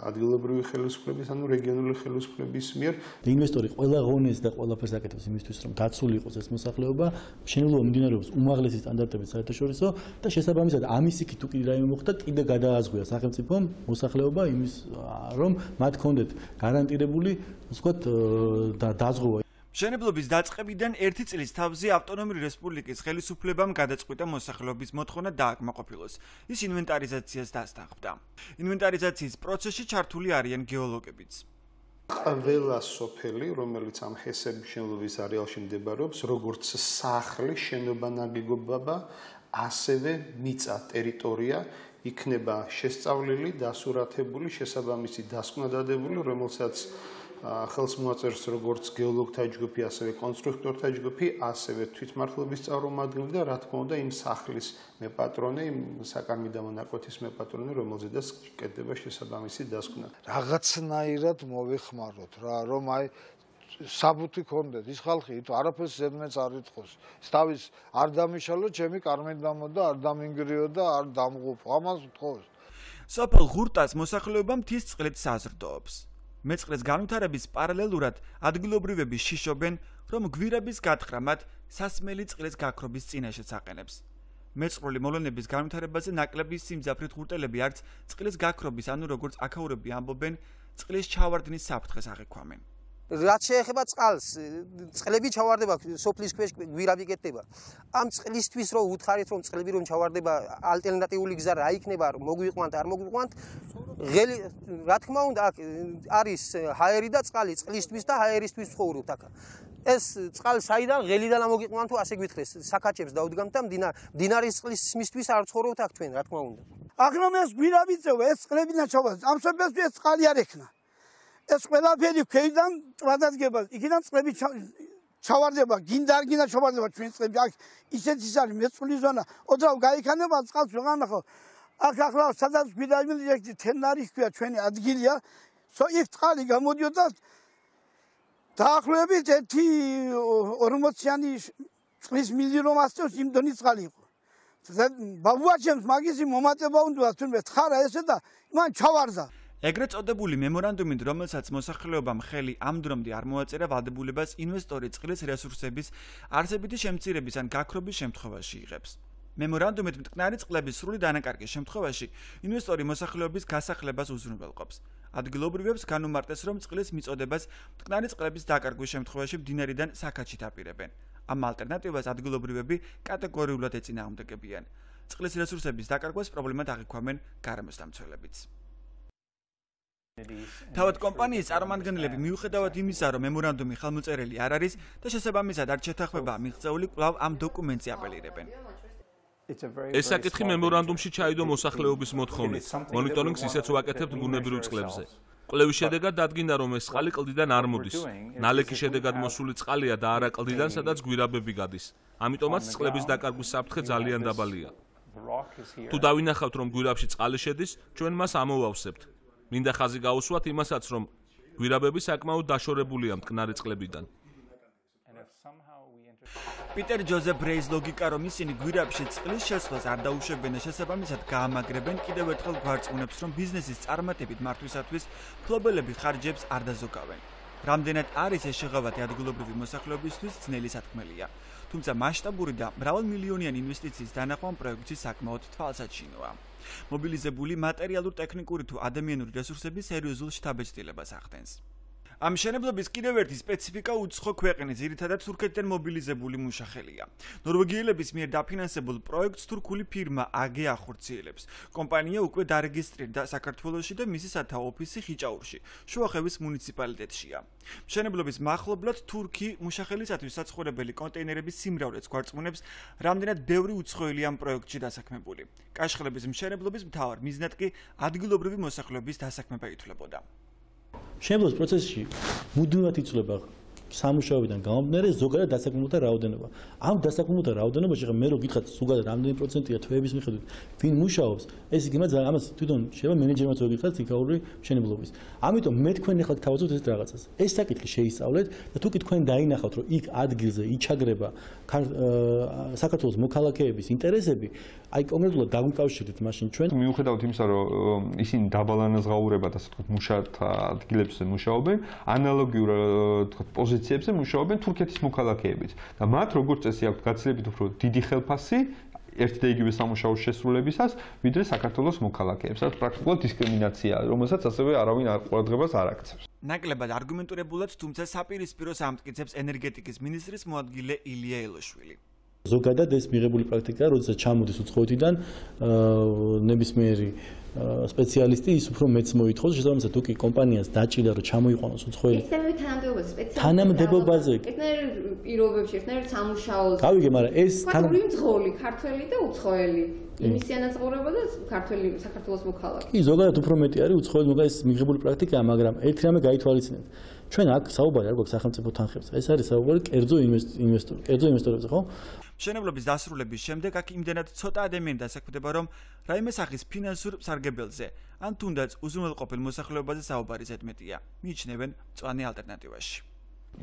ადგილობრივი ხელისუფლების, ანუ რეგიონული ხელისუფლების მიერ. ინვესტორი ყველა ღონეს და ყველაფერს აკეთებს იმისთვის, რომ დაცული იყოს ეს მოსახლეობა, მშენებლობა მიმდინარეობს უმაღლესი სტანდარტებით საერთაშორისო და შესაბამისად ამის იქით თუ კიდე რაიმე მოხდა, კიდე გადააზღვია სახელმწიფომ მოსახლეობა იმის, რომ მათ ჰქონდეთ გარანტირებული, ასე ვთქვათ, დაზღვევა. მშენებლობის დაწყებიდან 1 წლის თავზე ავტონომიური რესპუბლიკის ხელისუფლებამ გადაწყვიტა მოსახლეობის მოთხოვნა დააკმაყოფილოს. ის ინვენტარიზაციას დასთანხმდა. ინვენტარიზაციის პროცესში ჩართული არიან გეოლოგებიც. ყველა სოფელი, რომელიც ამ ჰესების მშენებლობის არეალში მდებარეობს, როგორც სახლი, შენობა, ნაგებობა, ასევე მიწა, ტერიტორია იქნება შესწავლილი, დასურათებული, შესაბამისი დასკვნა დადებული, რომელსაც ხელს მოაწერს როგორც გეოლოგთა ჯგუფი, ასევე კონსტრუქტორთა ჯგუფი, ასევე თვითმმართველობის წარმომადგენლები და რა თქმა უნდა იმ სახლის მეპატრონე, იმ საკარმი დამონაკვეთის მეპატრონე, რომელზედაც კეთდება შესაბამისი დასკვნა. რაღაცნაირად მოვეხმაროთ რა, რომ აი საბუთი ქონდეთ ის ხალხი თუ არაფერს ზედმეც არ იტყოს. თავის არ დამიშალო, ჩემი კარმენ დამოდა, არ დამინგრიო და არ დამღუპო. ამას ვთხოვს. სოფელ ღურტას მოსახლეობა მთის წყლით საზრდოობს. მეწყლის განვითარების პარალელურად ადგილობრივები შიშობენ, რომ გვირაბის გათხრა მათ სასმელი წყლის გაქრობის წინაშეც აყენებს. მეწყრული მოვლენების განვითარებაზე ნაკლები სიმძაფრით ღურტელები არც წყლის გაქრობის, ანუ როგორც აქაურები ამბობენ, წყლის ჩავარდნის საფრთხეს აღიქვამენ. რაც შეეხება წყალს, წყლები ჩავარდება, სოფლის ქვეშ გვირაბი კეთდება. ამ წყლისთვის რო უთხარით, რომ წყლები რომ ჩავარდება, ალტერნატიული გზა რა იქნება, მოგვიყვანთ, არ მოგვიყვანთ. ღელი, რა თქმა უნდა, აქ არის ჰაერი და წყალი, წყლისთვის და ჰაერისთვის ცხოვრობთ აქ. ეს წყალი საიდან ღელიდან ამოგიყვანთ თუ ასე გვითხრეს, საქაჩებს დაუდგამთ და მდინარის წყლის მისთვის არ ცხოვრობთ აქ თქვენ, რა თქმა უნდა. აქ რომ ეს გვირაბი წევა, ეს წყლები ჩავარდება. ამ სოფელში ეს წყალი არ ექნა. ეს ყველაფერი ქეიდან წვადადგება, იქიდან წყლები ჩავარდება, გინდა არ გინდა ჩავარდება ჩვენ წყლები. აქ ისეთ ის არის მეწყული ზონა. ოდრავ გაიქანება წყალს ვეღარ ნახავ. აქ ახლა სადაც გვიდაიმილი თენარი ჰქვია ჩვენი ადგილია. იქ წყალი გამოდიოდა დაახლოებით 1.40-იანი წყლის მილიონ ასწევს იმ დონის წყალი იყო. ბაბუაჩემს მაგისი მომატება უნდა თუნდაც ხარა ესე და მან ჩავარდა. ეგრეთ წოდებული მემორანდუმით, რომელსაც მოსახლეობამ ხელი ამ დრომდე არ მოაწერა ვალდებულებას ინვესტორი წყლის რესურსების არსებითი შემცირების ან გაქრობის შემთხვევაში იღებს. მემორანდუმით მტკნარი წყლების სრული დანაკარგის შემთხვევაში ინვესტორი მოსახლეობის გასახლებას უზრუნველყოფს. ადგილობრივებს განუმარტეს, რომ წყლის მიწოდებას მტკნარი წყლების დაკარგვის შემთხვევაში მდინარიდან საქაჩით აპირებენ. ამ ალტერნატივას ადგილობრივები კატეგორიულად ეწინააღმდეგებიან. წყლის რესურსების დაკარგვას პრობლემად აღიქვამენ გარემოსდამცველებიც. თავად კომპანიის წარმომადგენლები მიუხედავად იმისა, რომ მემორანდუმი ხელმოწერილი არ არის და შესაბამისად არ შეთანხმება მიღწეული, კვლავ ამ დოკუმენტზე აპელირებენ. ეს საკითხი მემორანდუმში ჩაიდო მოსახლეობის მოთხოვნით. მონიტორინგს ისეც ვაკეთებთ ბუნებრივ წყლებზე. კვლევის შედეგად დადგინდა, რომ ეს წყალი კლდიდან არ მოდის. ნალექის შედეგად მოსული წყალია და არა კლდიდან, სადაც გვირაბები გადის. ამიტომაც წყლების დაკარგვის საფრთხე ძალიან დაბალია. თუ დავინახავთ, რომ გვირაბში წყალი შედის, ჩვენ მას ამოვავსებთ. მინდა ხაზი გაუსვათ იმასაც, რომ გვირაბები საკმაოდ დაშორებულია მტკნარი წყლებიდან. პიტერ ჯოზეფ ბრეის ლოგიკა, რომ ისინი გვირაბში წყლის შესვლას არ დაუშვებენ და შესაბამისად გაამაგრებენ, კიდევ ერთხელ გვარწმუნებს, რომ ბიზნესის წარმატებით მართვისათვის ფლობელები ხარჯებს არ დაზოგავენ. რამდენად არის ეს შეღავათი ადგილობრივი მოსახლეობისთვის ძნელი სათქმელია. თუმცა მასშტაბური და მრავალმილიონიანი ინვესტიციის დანახვა პროექტში საკმაოდ თვალსაჩინოა. მობილიზებული მატერიალურ-ტექნიკური თუ ადამიანური რესურსები სერიოზულ შთაბეჭდილებას ახდენს. ამ მშენებლობის კიდევ ერთი სპეციფიკა უცხო ქვეყნის, ძირითადად თურქეთიდან მობილიზებული მუშახელია. ნორვეგიელების მიერ დაფინანსებულ პროექტს თურქული ფირმა AG ახორციელებს. კომპანია უკვე დარეგისტრირდა საქართველოში და მისი სათავო ოფისი ხიჭაურში, შუახევის მუნიციპალიტეტშია. მშენებლობის მახლობლად თურქი მუშახელისათვის საცხოვრებელი კონტეინერების სიმრავლეც გვარწმუნებს, რამდენად ბევრი უცხოელი ამ პროექტში დასაქმებული. კაშხლების მშენებლობის მთავარ მიზნად კი ადგილობრივი მოსახლეობის დასაქმება ითვლებოდა. მშენებლობის პროცესში მუდმივად იცვლება სამუშაოებიდან გამომდინარე ზოგადად დასაქმებულთა რაოდენობა. ამ დასაქმებულთა რაოდენობაში ხა მე რო გითხრათ ზოგადად რამდენი პროცენტია თვეების მიხედვით ვინ მუშაობს, ეს იგი ამას თვითონ შეიძლება მენეჯერმაც რო გითხრათ იქაური მშენებლობის. ამიტომ მე თქვენ ახლა გთავაზობთ ეს რაღაცას. ეს საკითხი შეისწავლეთ და თუ კი თქვენ დაინახავთ რომ იქ ადგილზე იჩაგრება საქართველოს მოქალაქეების ინტერესები, აი კონკრეტულად დაგვიკავშირდით მაშინ ჩვენ. მიუხედავად იმისა, რომ ისინი დაბალანაზღაურებად ასე ვთქვათ მუშათა ადგილებზე მუშაობენ, ანალოგიურ ვთქვათ პოზიციებზე მუშაობენ თურქეთის მოქალაქეებიც. და მათ როგორც წესი აქვთ გაცილებით უფრო დიდი ხელფასი ერთი და იგივე სამუშაოს შესრულებისას, ვიდრე საქართველოს მოქალაქეებს. რაც პრაქტიკულად დისკრიმინაციაა, რომელსაც ასევე არავინ ყურადღებას არ აქცევს. ნაკლებად არგუმენტირებულად, თუმცა საპირისპიროს ამტკიცებს ენერგეტიკის მინისტრის მოადგილე ილია ელოშვილი. ზოგადად ეს მიღებული პრაქტიკაა, როდესაც ჩამოდის უცხოეთიდან ნებისმიერი სპეციალისტი, ის უფრო მეც მოითხოვს, შესაბამისად თუ კი კომპანიას დაჭირდა რომ ჩამოიყვანოს უცხოელი. თანამდებობაზე. ერთნაირ პირობებში, ერთნაირ სამუშაოზე. გავიგე, მაგრამ ეს მძღოლი, ქართველი და უცხოელი. იმისიანაც ხოვრება და ქართველი საქართველოს მოქალაქე. კი, ზოგადად უფრო მეტი არის უცხოელი მოგა ეს მიღებული პრაქტიკაა, მაგრამ ერთი რამე გაითვალისწინეთ. ჩვენ აქ საუბარი არ გვაქვს სახელმწიფო თანხებზე. ეს არის საუბარი კერძო ინვესტორებზე, ხო? მშენებლობის დასრულების შემდეგ აქ იმდენად ცოტა ადამიანი დასაქმდება, რომ რაიმე სახის ფინანსურ სარგებელზე, ან თუნდაც უზრუნველყოფილ მოსახლეობაზე საუბარი ზედმეტია. მიიჩნევენ მწვანე ალტერნატივაში.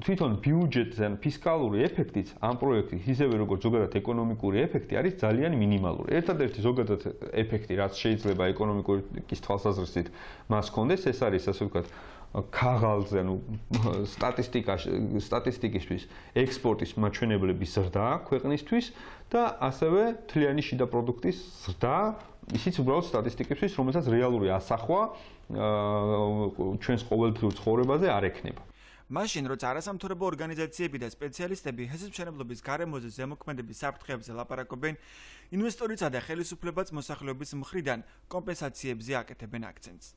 თვითონ ბიუჯეტზე ან ფისკალური ეფექტიც ამ პროექტის ისევე როგორც ზოგადად ეკონომიკური ეფექტი არის ძალიან მინიმალური. ერთადერთი ზოგადად ეფექტი, რაც შეიძლება ეკონომიკის თვალსაზრისით მას ჰქონდეს, ეს არის ასე ვთქვათ ქაღალდზე, ანუ სტატისტიკისთვის ექსპორტის მაჩვენებლების ზრდა ქვეყნისთვის და ასევე თლიანი შიდა პროდუქტის ზრდა, ისიც უბრალოდ სტატისტიკისთვის, რომელსაც რეალური ასახვა ჩვენს ყოველდღიურ ცხოვრებაზე არ ექნება. მაშინ, როცა არასამთავრობო ორგანიზაციები და სპეციალისტები ჰესის მშენებლობის გარემოზე ზემოქმედების საფრთხეებზე ლაპარაკობენ, ინვესტორებისა და ხელისუფლებაც მოსახლეობის მხრიდან კომპენსაციებზე აკეთებენ აქცენტს.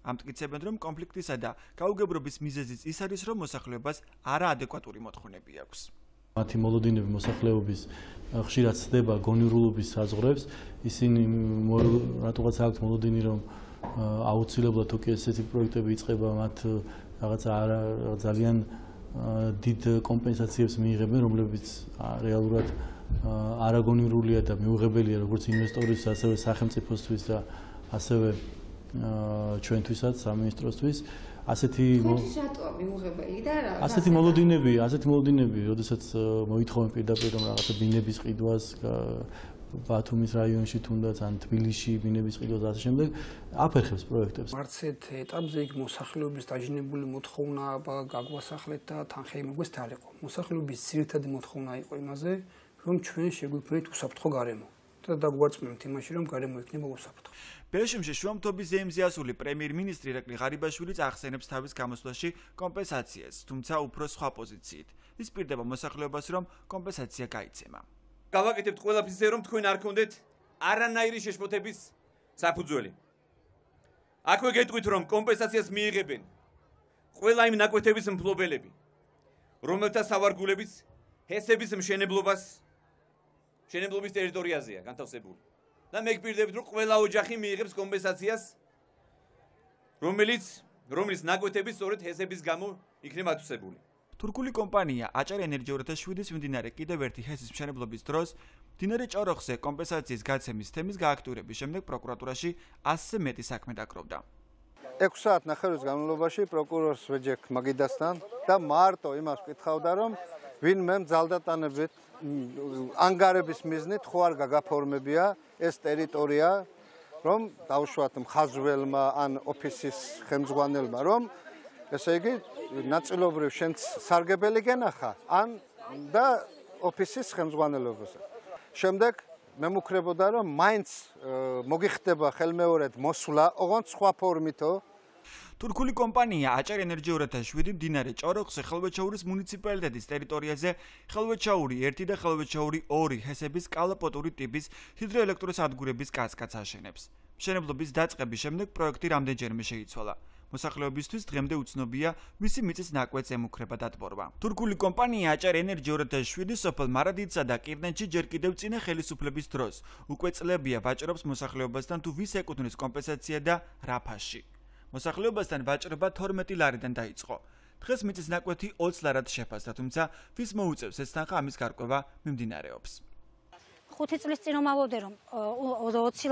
ამტკიცებენ, რომ კონფლიქტისა და გაუგებრობის მიზეზიც ის არის, რომ მოსახლეობას არაადეკვატური მოთხოვნები აქვს. მათი მოლოდინები მოსახლეობის ხშირად ცდება გონიურულობის საზღვრებს, ისინი რატომაც აქვთ მოლოდინი, რომ აუცილებლად თუ კი ესეთი პროექტები იწყება, მათ რაღაცა ძალიან დიდ კომპენსაციებს მიიღებენ, რომლებიც რეალურად არაგონიურულია და მიუღებელია როგორც ინვესტორის, ასევე სახელმწიფოსთვის და ასევე ჩვენთვისაც სამინისტროსთვის ასეთი მოლოდინები, როდესაც მოითხოვენ პირდაპირ რომ რაღაცა ბინების ყიდვას ბათუმის რაიონში თუნდაც ან თბილისში ბინების ყიდვას ასე შემდეგ აფერხებს პროექტებს. მარცეთ ეტაპზე იქ მოსახლეობის დაჟინებული მოთხოვნა გაგვასახლეთ და თანხები მოგვესწრალიყო. მოსახლეობის ძირითადი მოთხოვნა იყო იმაზე, რომ ჩვენ შეგვიქმნით უსაფრთხო გარემო. და დაგვარწმუნებთ იმაში, რომ გარემო იქნება უსაფრთხო. ბელშემში შუამთობის ზეიმზე ასული პრემიერ-მინისტრი ირაკლი ღარიბაშვილიც ახსენებს თავის გამოსვლაში კომპენსაციას, თუმცა უფრო სხვა პოზიციით. ის პირდება მოსახლეობას, რომ კომპენსაცია გაიცემა. გავაკეთებთ ყველაფერზე, რომ თქვენ არ გქონდეთ არანაირი შეშფოთების საფუძველი. აქვე გეტყვით, რომ კომპენსაციას მიიღებენ ყველა იმ ნაკვეთების მფლობელები, რომელთა სავარგულებიც ჰესების მშენებლობის ტერიტორიაზეა განთავსებული. და მე გპირდებით, რომ ყველა ოჯახი მიიღებს კომპენსაციას, რომელიც ნაკვეთები სწორედ ჰესების გამო იქნება ათვისებული. თურქული კომპანია აჭარ ენერჯიურათაშვილის მიმდინარე კიდევ ერთი ჰესის მშენებლობის დროს მდინარე ჭოროხზე კომპენსაციის გაცემის თემის გააქტიურების შემდეგ პროკურატურაში 100-ზე მეტი საქმე დაკროვდა. 6 საათნახევრის განმავლობაში პროკურორს ვეჯექ მაგიდასთან და მარტო იმას ვკითხავდა, რომ ვინმე ძალდატანებით ანგარების მიზნით ხო არ გაგაფორმებია ეს ტერიტორია, რომ დავუშვათ მხაზველმა ან ოფისის ხელმძღვანელმა, რომ ესე იგი ნაწილობრივ შენც სარგებელი გენახა, ან და ოფისის ხელმძღვანელობაზე. შემდეგ მემუქრებოდა რომ მაინც მოგიხდება ხელმეორედ მოსვლა, ოღონდ სხვა ფორმითო. თურქული კომპანია აჭარ ენერჯი 2007 მდინარე ჭოროხზე ხელვეჩაურის მუნიციპალიტეტის ტერიტორიაზე ხელვეჩაური 1 და ხელვეჩაური 2 ჰესების კალაპოტური ტიპის ჰიდროელექტროსადგურების კასკადს აშენებს. მშენებლობის დაწყების შემდეგ პროექტი რამდენჯერმე შეიცვალა. მოსახლეობისთვის დღემდე უცნობია მისი მიწის ნაკვეთს ემუქრება დატბორვა. თურქული კომპანია აჭარ ენერჯი 2007 სოფელ მარადიცსა და კირნეთში ჯერ კიდევ წინა ხელისუფლების დროს უკვე წლებია ვაჭრობს მოსახლეობასთან თუ ვის ეკუთვნის კომპენსაცია და რა ფასში. მოსახლეობასთან ვაჭრობა 12 ლარიდან დაიწყო. დღეს მიწის ნაკვეთი 20 ლარად შეფასდა, თუმცა ვის მოუწევს ეს თანხა ამის გარკვევა მიმდინარეობს. 5 წლის წინ მომავოდე რომ 20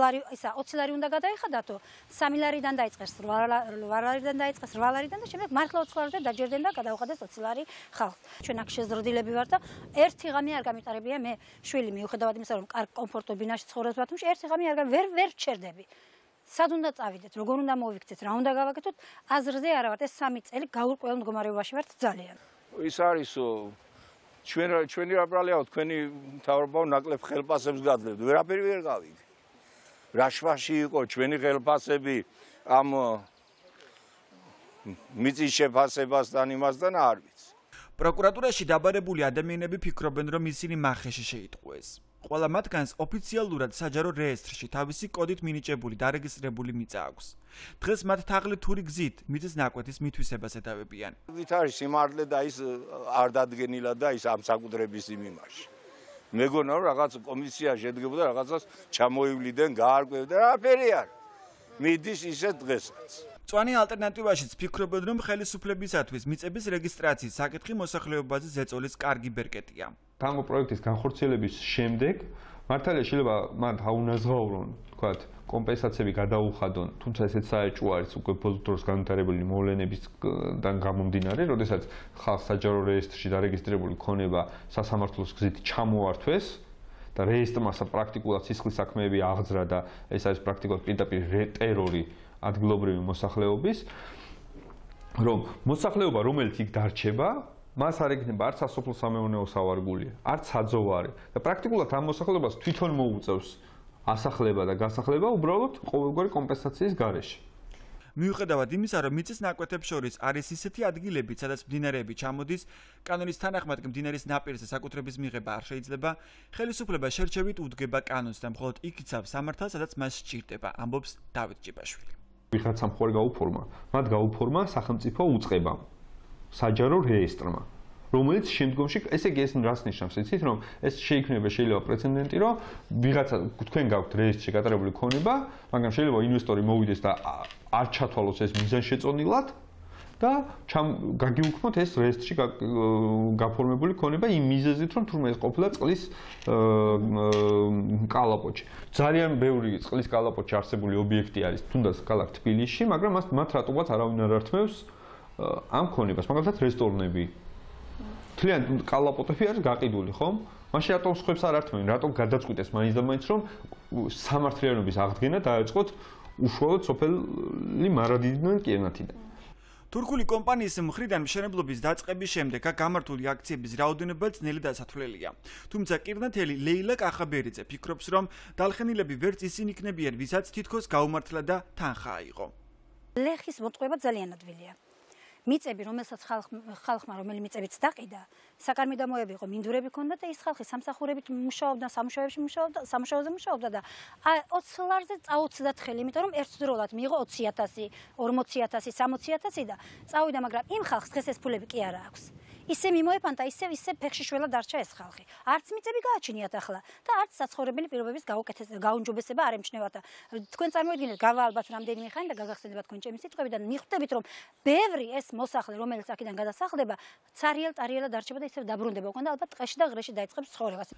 ლარი უნდა გადაიხადათო 3 ლარიდან დაიწყეს 8 ლარიდან დაიწყეს 8 ლარიდან და შემდეგ მართლა 20 ლარზე დაჯერდნენ და გადაუხადეს 20 ლარი ხალხს. ჩვენ აქ შეზრდილები ვარ და ერთი ღამე არ გამიტარებია მე შვილი მიუხედავად იმისა რომ კარგ კომფორტულ ბინაში ცხოვრობს ბათუმში ერთი ღამე ვერ ჩერდები. სად უნდა წავიდეთ, როგორ უნდა მოვიქცეთ, რა უნდა გავაკეთოთ, აზრზე არა ვართ, ეს 3 წელი გაურკვეველ მდგომარეობაში ვართ ძალიან. ის არის ჩვენი რაბრალია, თქვენი მთავრობა ნაკლებ ხელფასებს გაძლევთ, ვერაფერი ვერ გავიგე. რა შვაში იყო ჩვენი ხელფასები ამ მიწის შეფასებასთან იმასთან არ ვიცი. პროკურატურაში დაბარებული ადამიანები ფიქრობენ, რომ ისინი მახეში შეიტყვეს. ყველა მათგანს ოფიციალურად საჯარო რეესტრში თავისი კოდით მინიჭებული დარეგისტრირებული მიწა აქვს. დღეს მათ თაღლი თური გზით მიწის ნაკვეთის მითვისებას ეტავებიან. ვით არის სიმართლე და ის არ დადგენილა და ის ამ საკუთრების იმაში. მეგონა რომ რაღაც კომისია შედგებოდა რაღაცას ჩამოივლიდან გაარკვევდა რაფერი არ. მიდის ისე დღესაც. მწვანე ალტერნატივაშიც ფიქრობენ, რომ ხელისუფლებისათვის მიწების რეგისტრაციის საკითხი მოსახლეობაზე ზეწოლის კარგი ბერკეტია. თანგო პროექტის განხორციელების შემდეგ მართალია შეიძლება მათ აუნაზღაურონ, თქვათ, კომპენსაციები გადაუხადონ, თუმცა ესეც საეჭვო არის უკვე ბოლო დროს განვითარებული მოვლენებისგან გამომდინარე, როდესაც ხალხ საჯარო რეესტრში დარეგისტრირებული ქონება სასამართლოს გზით ჩამოართვეს და რეესტრმა პრაქტიკულად სისხლის საქმეები აღძრა და ეს არის პრაქტიკულად პირდაპირ ტერორი ადგილობრივი მოსახლეობის, რომ მოსახლეობა, რომელიც იქ დარჩება, მას არ ექნება არც სასოფლო სამეურნეო სავარგული, არც საძოვარი და პრაქტიკულად ამ მოსახლეობას თვითონ მოუწევს ასახლება და გასახლება უბრალოდ ყოველგვარი კომპენსაციის გარეშე. მიუხედავად იმისა, რომ მიწის ნაკვეთებს შორის არის ისეთი ადგილები, სადაც მდინარეები ჩამოდის, კანონის თანახმად კი მდინარის ნაპირზე საკუთრების მიღება არ შეიძლება, ხელისუფლება შერჩევით უდგება კანონს და მხოლოდ იქ იცავს სამართალს, სადაც მას სჭირდება, ამბობს დავით ჭიბაშვილი. ვიღაცამ ხوار გაუფორმა, მათ გაუფორმა სახელმწიფო უწყებამ, საჯარო რეესტრმა, რომელიც შემდგომში ესე იგი ეს რას ნიშნავს, იცით, რომ ეს შეიქმნება შეიძლება პრეცედენტი, რომ ვიღაცა თქვენ გაქვთ რეესტრში გატარებული ქონება, მაგრამ შეიძლება ინვესტორი მოვიდეს და არ ჩათვალოს ეს მიზანშეწონილად და გაგიუქმოთ ეს რეესტრში გაფორმებული ქონება იმ მიზეზით, რომ თურმე ეს ყოფილა წყლის კალაპოტში. ძალიან ბევრი წყლის კალაპოტში არსებული ობიექტი არის თუნდაც ქალაქ თბილისში, მაგრამ მათ რატომაც არავინ არ ართმევს ამ ქონებას, მაგალითად რესტორნები. თლიან კალაპოტები არის გაყიდული, ხომ? მაშინ რატომ სხვებს არ ართმევენ, რატომ გადაწყვიტეს მაინც და მაინც რომ სამართლიანობის აღდგენა დაეწყოთ უშუალოდ სოფელი მარადიდან კირნათიდან. თურქული კომპანიის მხრიდან მშენებლობის დაწყების შემდეგ გამართული აქციების რაოდენობა ძნელი დასათვლელია. თუმცა კირნათელი ლეილა კახაბერიძე ფიქრობს, რომ დალხენილები ვერც ისინი იქნებიან, ვისაც თითქოს გაუმართლა და თანხა აიღო. ლეხის მოტყუება ძალიან ადვილია. მიწები, რომელსაც ხალხმა რომელი მიწებიც დაყიდა, საკარმიდამოები იყო, მინდვრები ჰქონდა და ის ხალხი სამსახურებით მუშაობდა, სამუშაოზე მუშაობდა და 20 ლარზე წაუცდათ ხელი, იმიტომ რომ ერთდროულად მიიღო 20,000, 40,000, 60,000 და წავიდა, მაგრამ იმ ხალხს დღეს ეს ფულები კი არა აქვს. ისე მიმოეფანტა, ისე ფეხში შველა დარჩა ეს ხალხი. არც მიწები გააჩნიათ ახლა და არც საცხოვრებელი პირობების გაუმჯობესება არ ემჩნევათ. თქვენ წარმოიდგინეთ, გავა ალბათ რამდენიმე ხანი და გაგახსენებათ თქვენ ჩემი სიტყვები და მიხვდებით, რომ ბევრი ეს მოსახლე, რომელიც აქედან გადასახლდება, цариელ-ტარიელა დარჩება და ისევ დაბრუნდება უკვე და ალბათ ტყეში და ღრეში დაიწყებს ცხოვრებას.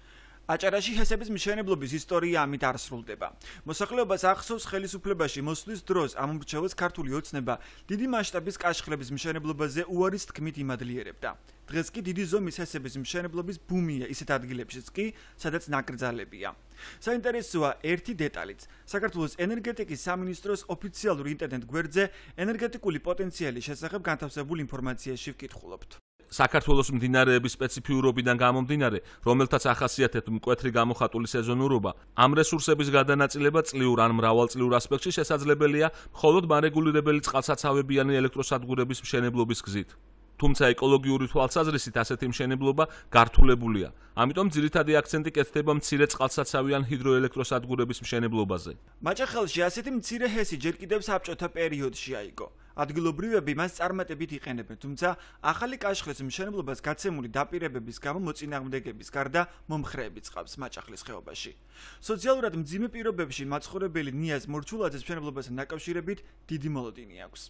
აჭარაში ჰესების მშენებლობის ისტორია ამით არ სრულდება. მოსახლეობას ახსოვს ხელისუფლებაში მოსვლის დროს ამომრჩეველს ქართული ოცნება დიდი მასშტაბის კაშხლების მშენებლობაზე უარის თქმით იმადლიერებდა. დღეს კი დიდი ზომის ჰესების მშენებლობის ბუმია ისეთ ადგილებშიც კი, სადაც ნაკრძალებია. საინტერესოა ერთი დეტალიც. საქართველოს ენერგეტიკის სამინისტროს ოფიციალურ ინტერნეტ გვერდზე ენერგეტიკული პოტენციალის შესახებ განთავსებულ ინფორმაციაში ვკითხულობთ. საქართველოს მდინარეების სპეციფიურობიდან გამომდინარე, რომელთაც ახასიათებთ მკვეთრი გამოხატული სეზონურობა, ამ რესურსების გადანაწილება წლიურ ან მრავალწლიურ ასპექტში შესაძლებელია მხოლოდ მარეგულირებელი წყალსაცავებიანი ელექტროსადგურების მშენებლობის გზით. თუმცა ეკოლოგიური თვალსაზრისით ასეთი მშენებლობა გართულებულია. ამიტომ ძირითადი აქცენტი კეთდება მცირე წყალსაცავიან ჰიდროელექტროსადგურების მშენებლობაზე. მაჭახელში ასეთი მცირე ჰესი ჯერ კიდევ საბჭოთა პერიოდში აიგო. ადგილობრივები მას წარმატებით იყენებენ, თუმცა ახალი კაშხლის მშენებლობას გაცემული დაპირებების გამო მოწინააღმდეგების გარდა მომხრეებიც ყავს მაჭახლის ხეობაში. სოციალურად მძიმე პირობებში მაცხოვრებელი ნიაზ მორჩულაძეს მშენებლობასთან დაკავშირებით დიდი მოლოდინი აქვს.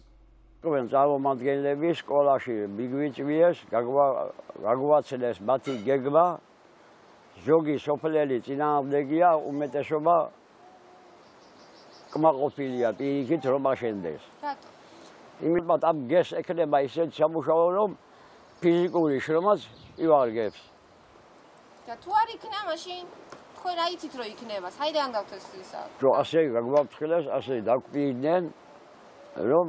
თქვენ წარმომადგენლები სკოლაში მიგვიწვიეს, გაგვაცნეს მათი გეგმა, ზოგი სოფლელი წინააღმდეგია, უმეტესობა კმაყოფილია პირიქით რომ აშენდეს. იმიტომ ამ გეს ეკნება ისეთ სამუშაო რომ ფიზიკური შრომაც ივარგებს. და თუ არ იქნა მაშინ თქვენ რა იცით რომ იქნება? საიდან გაქვთ ეს ისა? რომ ასე გაგვაფრთხილეს, ასე დაგვიდნენ რომ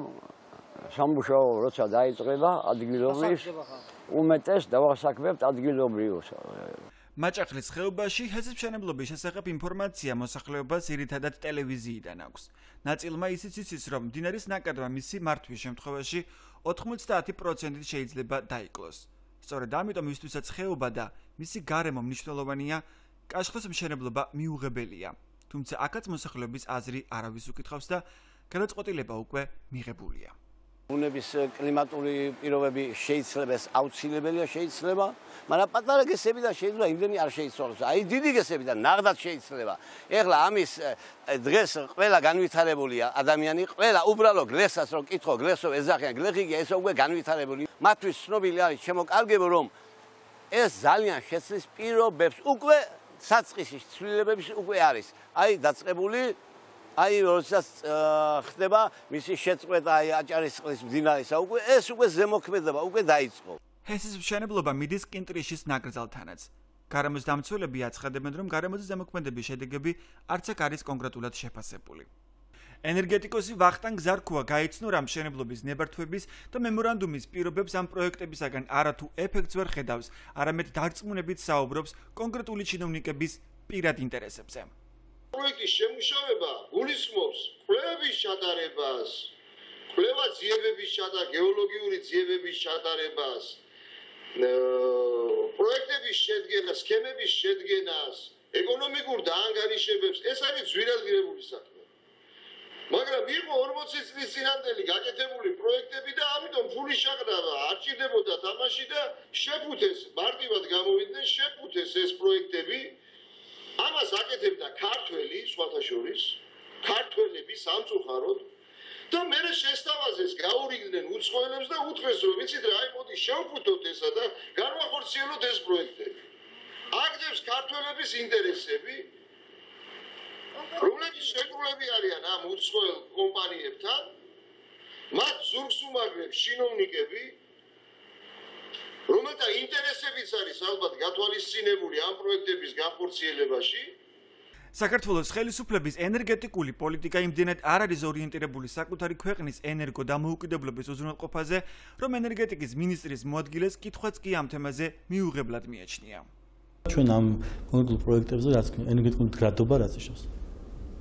სამუშაო როცა დაიწყება ადგილობრივს უმეტეს დავასაქმებთ ადგილობრივს. მაჭახლის ხეობაში ჰესის მშენებლობის შესახებ ინფორმაცია მოსახლეობას ძირითადად ტელევიზიიდან აქვს. ნაწილმა ისიც იცის, რომ მდინარის ნაკადმა მისი მართვის შემთხვევაში 90% შეიძლება დაიკლოს. სწორედ ამიტომ მისთვისაც ხეობა და მისი გარემო მნიშვნელოვანია, კაშხლის მშენებლობა მიუღებელია. თუმცა აქაც მოსახლეობის აზრი არავის უკითხავს და გადაწყვეტილება უკვე მიღებულია. ბუნების კლიმატური პირობები შეიძლება აუცილებელია შეიძლება, მაგრამ პატარა გესებიდან შეიძლება იმდენი არ შეიცვალოს. აი დიდი გესებიდან ნაღდად შეიძლება. ეხლა ამის დღეს ყველა განვითარებულია ადამიანი, ყველა უბრალო გლესას რომ კითხო, გლესო ეძახიან, გლეხიგია ეს უკვე განვითარებული. მათთვის ცნობილი არის შემოკარგებო რომ ეს ძალიან შეცვლის პირობებს უკვე საწყისი ცვლილებების უკვე არის. აი დაწყებული აი როდესაც ხდება მისი შეწყვეტა აი აჭარისწყლის მდინარისა უკვე ეს უკვე ზემოქმედება უკვე დაიწყო. ჰესის მშენებლობა მიდის კინტრიშის ნაკრძალთანაც. გარემოს დამცველები აცხადებენ, რომ გარემოზე ზემოქმედების შედეგები არც აქ არის კონკრეტულად შეფასებული. ენერგეტიკოსი ვახტანგ ზარქუა გაიცნო რა მშენებლობის ნებართვების და მემორანდუმის პირობებს ამ პროექტებისაგან არათუ ეფექტს ვერ ხედავს, არამედ დარწმუნებით საუბრობს კონკრეტული ჩინოვნიკების პირად ინტერესებზე. პროექტის შემუშავება გულისხმობს კვლევების ჩატარებას, კვლევა ძიებების ჩატარებას, გეოლოგიური ძიებების ჩატარებას, პროექტების შედგენას, სქემების შედგენას, ეკონომიკურ დაანგარიშებებს, ეს არის ძვირადღირებული საქმე. მაგრამ იყო 40 წლის წინანდელი გაკეთებული პროექტები და ამიტომ ფული შაყრავა არ ჭირდებოდა თამაში და შეფუთეს, მარტივად გამოვიდნენ, შეფუთეს ეს პროექტები. ამას აკეთებდა ქართველი, სხვათა შორის, ქართველები სამწუხაროდ და მერე შესთავაზეს, გაურიგდნენ უცხოელებს და უთხრეს, რომ ვიცით რა, აი მოდი შევფუთოთ ესა და განვახორციელოთ ეს პროექტები. აგდებს ქართველების ინტერესები, რომლებიც შეკრულები არიან ამ უცხოელ კომპანიებთან, მათ ზურგს უმაგრებს ჩინოვნიკები, რომელთა ინტერესებიც არის ალბათ გათვალისწინებული ამ პროექტების განხორციელებაში. საქართველოს ხელისუფლების ენერგეტიკული პოლიტიკა იმდენად არ არის ორიენტირებული საკუთარი ქვეყნის ენერგო დამოუკიდებლობის უზრუნველყოფაზე, რომ ენერგეტიკის მინისტრის მოადგილეს კითხვაც კი ამ თემაზე მიუღებლად მიაჩნია. ჩვენ ამ კონკრეტულ პროექტებზე რაც ენერგეტიკული მდგრადობა რაც იშავს.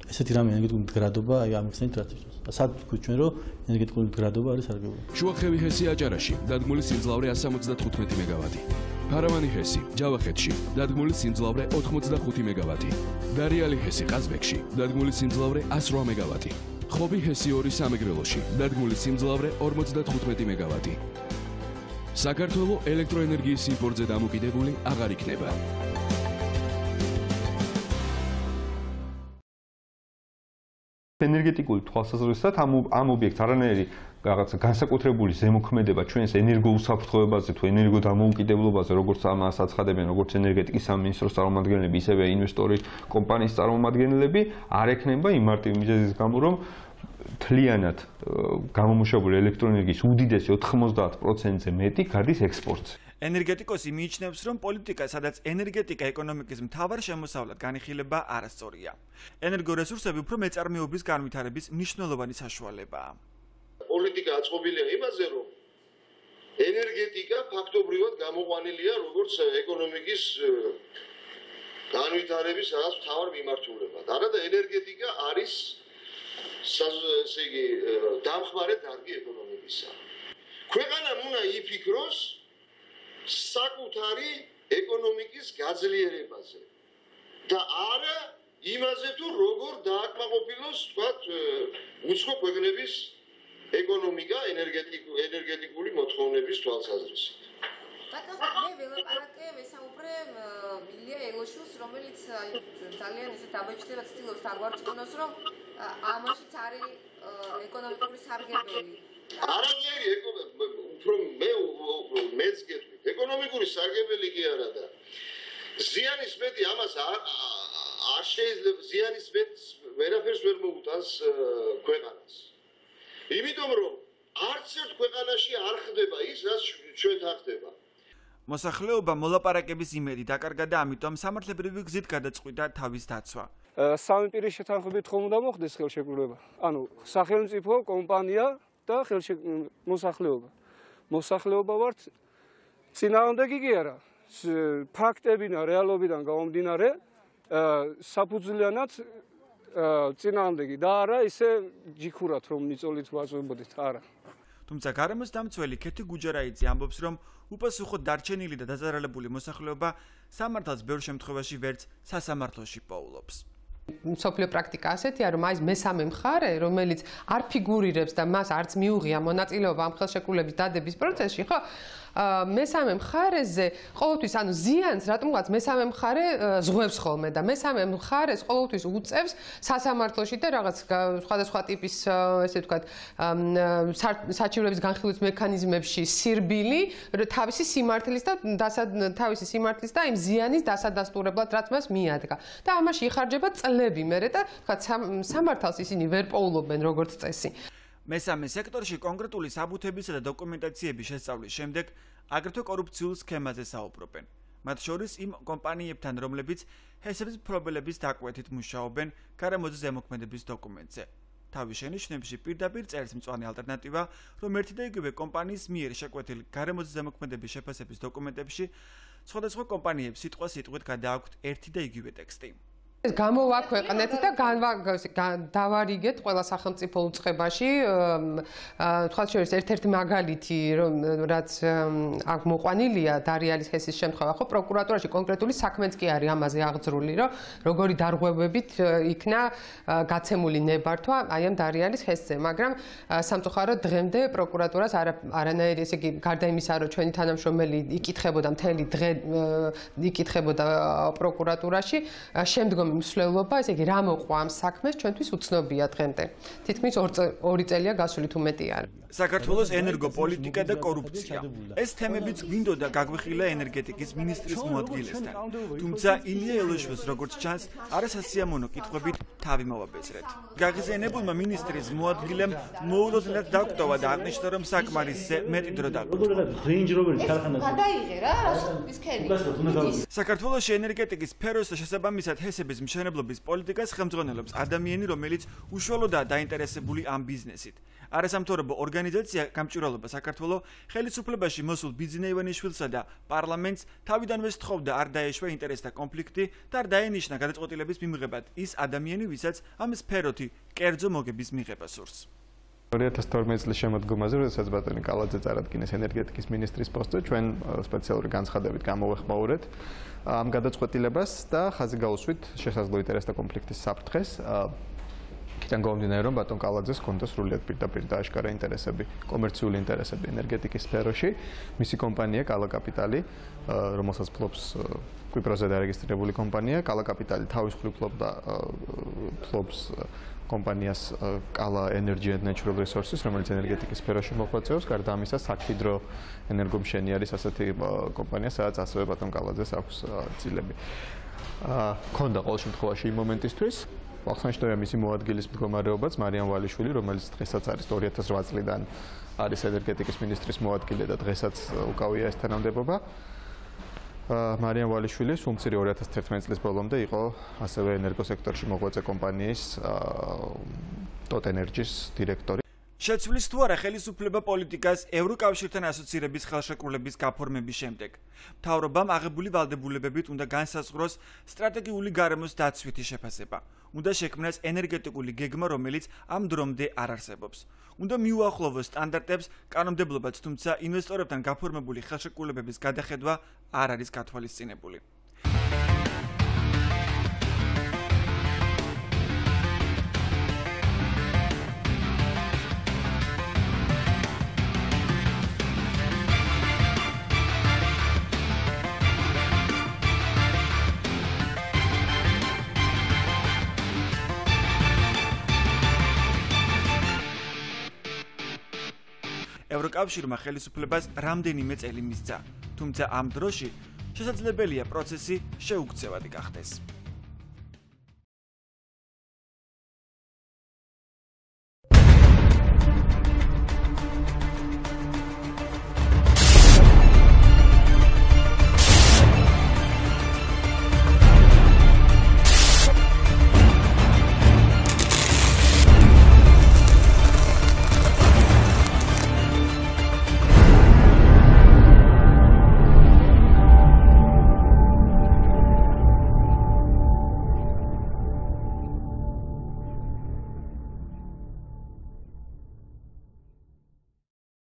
ესეთი რამე ენერგეტიკული მდგრადობა აი ამ ხსენით რაც იშავს. სად ვთქვით ჩვენ რომ ენერგეტიკული მდგრადობა არის სარგებლო. შუახევი ჰესი აჭარაში დადგმული სიმძლავრე 175 მეგავატი. ფარავანი ჰესი ჯავახეთში დადგმული სიმძლავრე 85 მეგავატი. დარიალი ჰესი ყაზბეგში დადგმული სიმძლავრე 108 მეგავატი. ხობი ჰესი 2 სამეგრელოში დადგმული სიმძლავრე 55 მეგავატი. საქართველოს ელექტროენერგიის იმპორტზე დამოკიდებული აღარ იქნება. ენერგეტიკული თვალსაზრისით ამ ობიექტს არანაირი რაღაცა განსაკუთრებული ზემოქმედება ჩვენს ენერგოუსაფრთხოებაზე თუ ენერგოდამოუკიდებლობაზე, როგორც ამას აცხადებენ როგორც ენერგეტიკის სამინისტროს წარმომადგენლები, ისევე ინვესტორი კომპანიის წარმომადგენლები, არ ექნება იმ მარტივი მიზეზის გამო, რომ თლიანად გამომუშავებული ელექტროენერგიის უდიდესი 90%-ზე მეტი გადის ექსპორტზე. ენერგეტიკოსი მიიჩნევს, რომ პოლიტიკა, სადაც ენერგეტიკა ეკონომიკის მთავარ შემოსავლად განიხილება, არასწორია. ენერგორესურსები უფრო მეწარმეობის განვითარების მნიშვნელოვანი საშუალებაა. პოლიტიკა აწყობილია იმაზე, რომ ენერგეტიკა ფაქტობრივად გამოყვანილია როგორც ეკონომიკის განვითარების რაღაც მთავარ მიმართულებად. არადა ენერგეტიკა არის ესე იგი დამხმარე დარგი ეკონომიკისა. ქვეყანამ უნდა იფიქროს საკუთარი ეკონომიკის გაძლიერებაზე და არა იმაზე თუ როგორ დააკმაყოფილოს თქვათ უცხო ქვეყნების ეკონომიკა ენერგეტიკული მოთხოვნების თვალსაზრისით. მე ველაპარაკე ვესაუბრე ილია ელოშუს, რომელიც ძალიან ისე დაბეჭდება ცდილობს დაგვარწმუნოს, რომ ამაშიც არის ეკონომიკური სარგებელი. არანაირი უფრო მეც გეტყვით. ეკონომიკური სარგებელი კი არა და ზიანის მეტი ამას არ შეიძლება ზიანის მეტს ვერაფერს ვერ მოუტანს ქვეყანას. იმიტომ რომ არც ერთ ქვეყანაში არ ხდება ის, რაც ჩვენთან ხდება. მოსახლეობა მოლაპარაკების იმედი დაკარგა და ამიტომ სამართლებრივი გზით გადაწყვიტა თავის დაცვა. სამი პირის შეთანხმებით ხომ უნდა მოხდეს ხელშეკრულება? ანუ სახელმწიფო, კომპანია და მოსახლეობა. მოსახლეობა ვართ წინააღმდეგი კი არა. ფაქტებიდან, რეალობიდან გამომდინარე, საფუძვლიანად წინააღმდეგი და არა ისე ჯიქურად რომ მიწოლით ვაწვებოდით, არა. თუმცა გარემოს დამცველი ქეთი გუჯარაიძე ამბობს, რომ უპასუხოდ დარჩენილი და დაზარალებული მოსახლეობა სამართალს ბევრ შემთხვევაში ვერც სასამართლოში პოულობს. მსოფლიო პრაქტიკა ასეთია, რომ აი მესამე მხარე, რომელიც არ ფიგურირებს და მას არც მიუღია მონაწილეობა ამ ხელშეკრულების დადების პროცესში, ხო? მესამე მხარეზე ყოველთვის ანუ ზიანს რატომღაც მესამე მხარე ზღვევს ხოლმე და მესამე მხარეს ყოველთვის უწევს სასამართლოში და რაღაც სხვადასხვა ტიპის ესე ვთქვათ საჩივრების განხილვის მექანიზმებში სირბილი თავისი სიმართლის და იმ ზიანის დასადასტურებლად რაც მას მიადგა და ამაში იხარჯება წლები მერე და ვთქვათ სამართალს ისინი ვერ პოულობენ როგორც წესი. მესამე სექტორში კონკრეტული საბუთებისა და დოკუმენტაციების შესწავლის შემდეგ აგრეთვე კორუფციულ სქემაზე საუბრობენ. მათ შორის იმ კომპანიებთან, რომლებიც ჰესების მფლობელების დაკვეთით მუშაობენ გარემოზე ზემოქმედების დოკუმენტზე. თავის შენიშვნებში პირდაპირ წერს მწვანე ალტერნატივა, რომ ერთი და იგივე კომპანიის მიერ შეკვეთილ გარემოზე ზემოქმედების შეფასების დოკუმენტებში სხვადასხვა კომპანიებს სიტყვა-სიტყვით გადააქვთ ერთი და იგივე ტექსტი. გამოვაქვეყნეთ და დავარიგეთ ყველა სახელმწიფო უწყებაში. თქვათ შორის ერთ-ერთი მაგალითი, რაც აქ მოყვანილია დარიალის ჰესის შემთხვევა, ხო, პროკურატურაში კონკრეტული საქმეც კი არის ამაზე აღძრული, რომ როგორი დარღვევებით იქნა გაცემული ნებართვა აი ამ დარიალის ჰესზე, მაგრამ სამწუხაროდ დღემდე პროკურატურას არანაირი, ესე იგი, გარდა იმისა, რომ ჩვენი თანამშრომელი იკითხებოდა მთელი დღე იკითხებოდა პროკურატურაში, შემდგომ მსვლელობა, ესე იგი, რა მოყვა ამ საქმეს ჩვენთვის უცნობია დღემდე. თითქმის 2 წელია გასული თუ მეტი არის. საქართველოს ენერგოპოლიტიკა და კორუფცია. ეს თემებიც გვინდოდა გაგვიხილა ენერგეტიკის მინისტრის მოადგილესთან. თუმცა ილია ელოშუს როგორც ჩანს, არასასიამოვნო კითხვებით თავი მოვაბეზრეთ. გაღიზიანებულმა მინისტრის მოადგილემ მოულოდნელად დაგვტოვა და აღნიშნა, რომ საკმარისზე მეტი დრო დაგვიტოვა. გადაიღე რა, ის ქერი. საქართველოს ენერგეტიკის სფეროს და შესაბამისად ჰესების მშენებლობის პოლიტიკას ხელმძღვანელობს ადამიანი, რომელიც უშუალოდაა დაინტერესებული ამ ბიზნესით. არასამთავრობო ორგანიზაცია გამჭვირვალობა საქართველოს ხელისუფლებაში მოსულ ბიძინა ივანიშვილსა და პარლამენტს თავიდანვე სთხოვდა არ დაეშვა ინტერესთა კონფლიქტი და არ დაენიშნა გადაწყვეტილების მიღებად ის ადამიანი, ვისაც ამ სფეროთი კერძო მოგების მიღება სურს. 2012 წლის შემოდგომაზე, როდესაც ბატონი კალაძე წარადგინეს ენერგეტიკის მინისტრის პოსტზე, ჩვენ სპეციალური განცხადებით გამოვეხმაურეთ ამ გადაწყვეტილებას და ხაზი გაუსვით შესაძლო ინტერესთა კონფლიქტის საფრთხეს. იქიდან გამომდინარე, რომ ბატონ კალაძეს ჰქონდა სრულიად პირდაპირ და აშკარა ინტერესები, კომერციული ინტერესები ენერგეტიკის სფეროში. მისი კომპანია კალა კაპიტალი, რომელსაც ფლობს კვიპროსზე დარეგისტრირებული კომპანია, კალა კაპიტალი თავის მხრივ ფლობს კომპანიას კალა Energy and Natural Resources, რომელიც ენერგეტიკის სფეროში მოღვაწეობს, გარდა ამისა საქიდრო ენერგომშენი არის ასეთი კომპანია, სადაც ასევე ბატონ კალაძეს აქვს წილები. ქონდა ყოველ შემთხვევაში იმ მომენტისთვის აღსანიშნავია მისი მოადგილის მდგომარეობაც მარიამ ვალიშვილი, რომელიც დღესაც არის 2008 წლიდან არის ენერგეტიკის მინისტრის მოადგილე და დღესაც უკავია ეს თანამდებობა. მარიამ ვალიშვილი სულ მცირე 2011 წლის ბოლომდე იყო ასევე ენერგოსექტორში მოღვაწე კომპანიის Tot Energy-ის დირექტორი. შეცვლის თუ არა ხელისუფლება პოლიტიკას ევროკავშირთან ასოცირების ხელშეკრულების გაფორმების შემდეგ. მთავრობამ აღებული ვალდებულებებით უნდა განსაზღვროს სტრატეგიული გარემოს დაცვითი შეფასება. უნდა შექმნას ენერგეტიკული გეგმა, რომელიც ამ დრომდე არ არსებობს. უნდა მიუახლოვოს სტანდარტებს კანონმდებლობაც, თუმცა ინვესტორებთან გაფორმებული ხელშეკრულებების გადახედვა არ არის გათვალისწინებული. ევროკავშირმა ხელისუფლებას რამდენიმე წელი მისცა, თუმცა ამ დროში შესაძლებელია პროცესი შეუქცევადი გახდეს.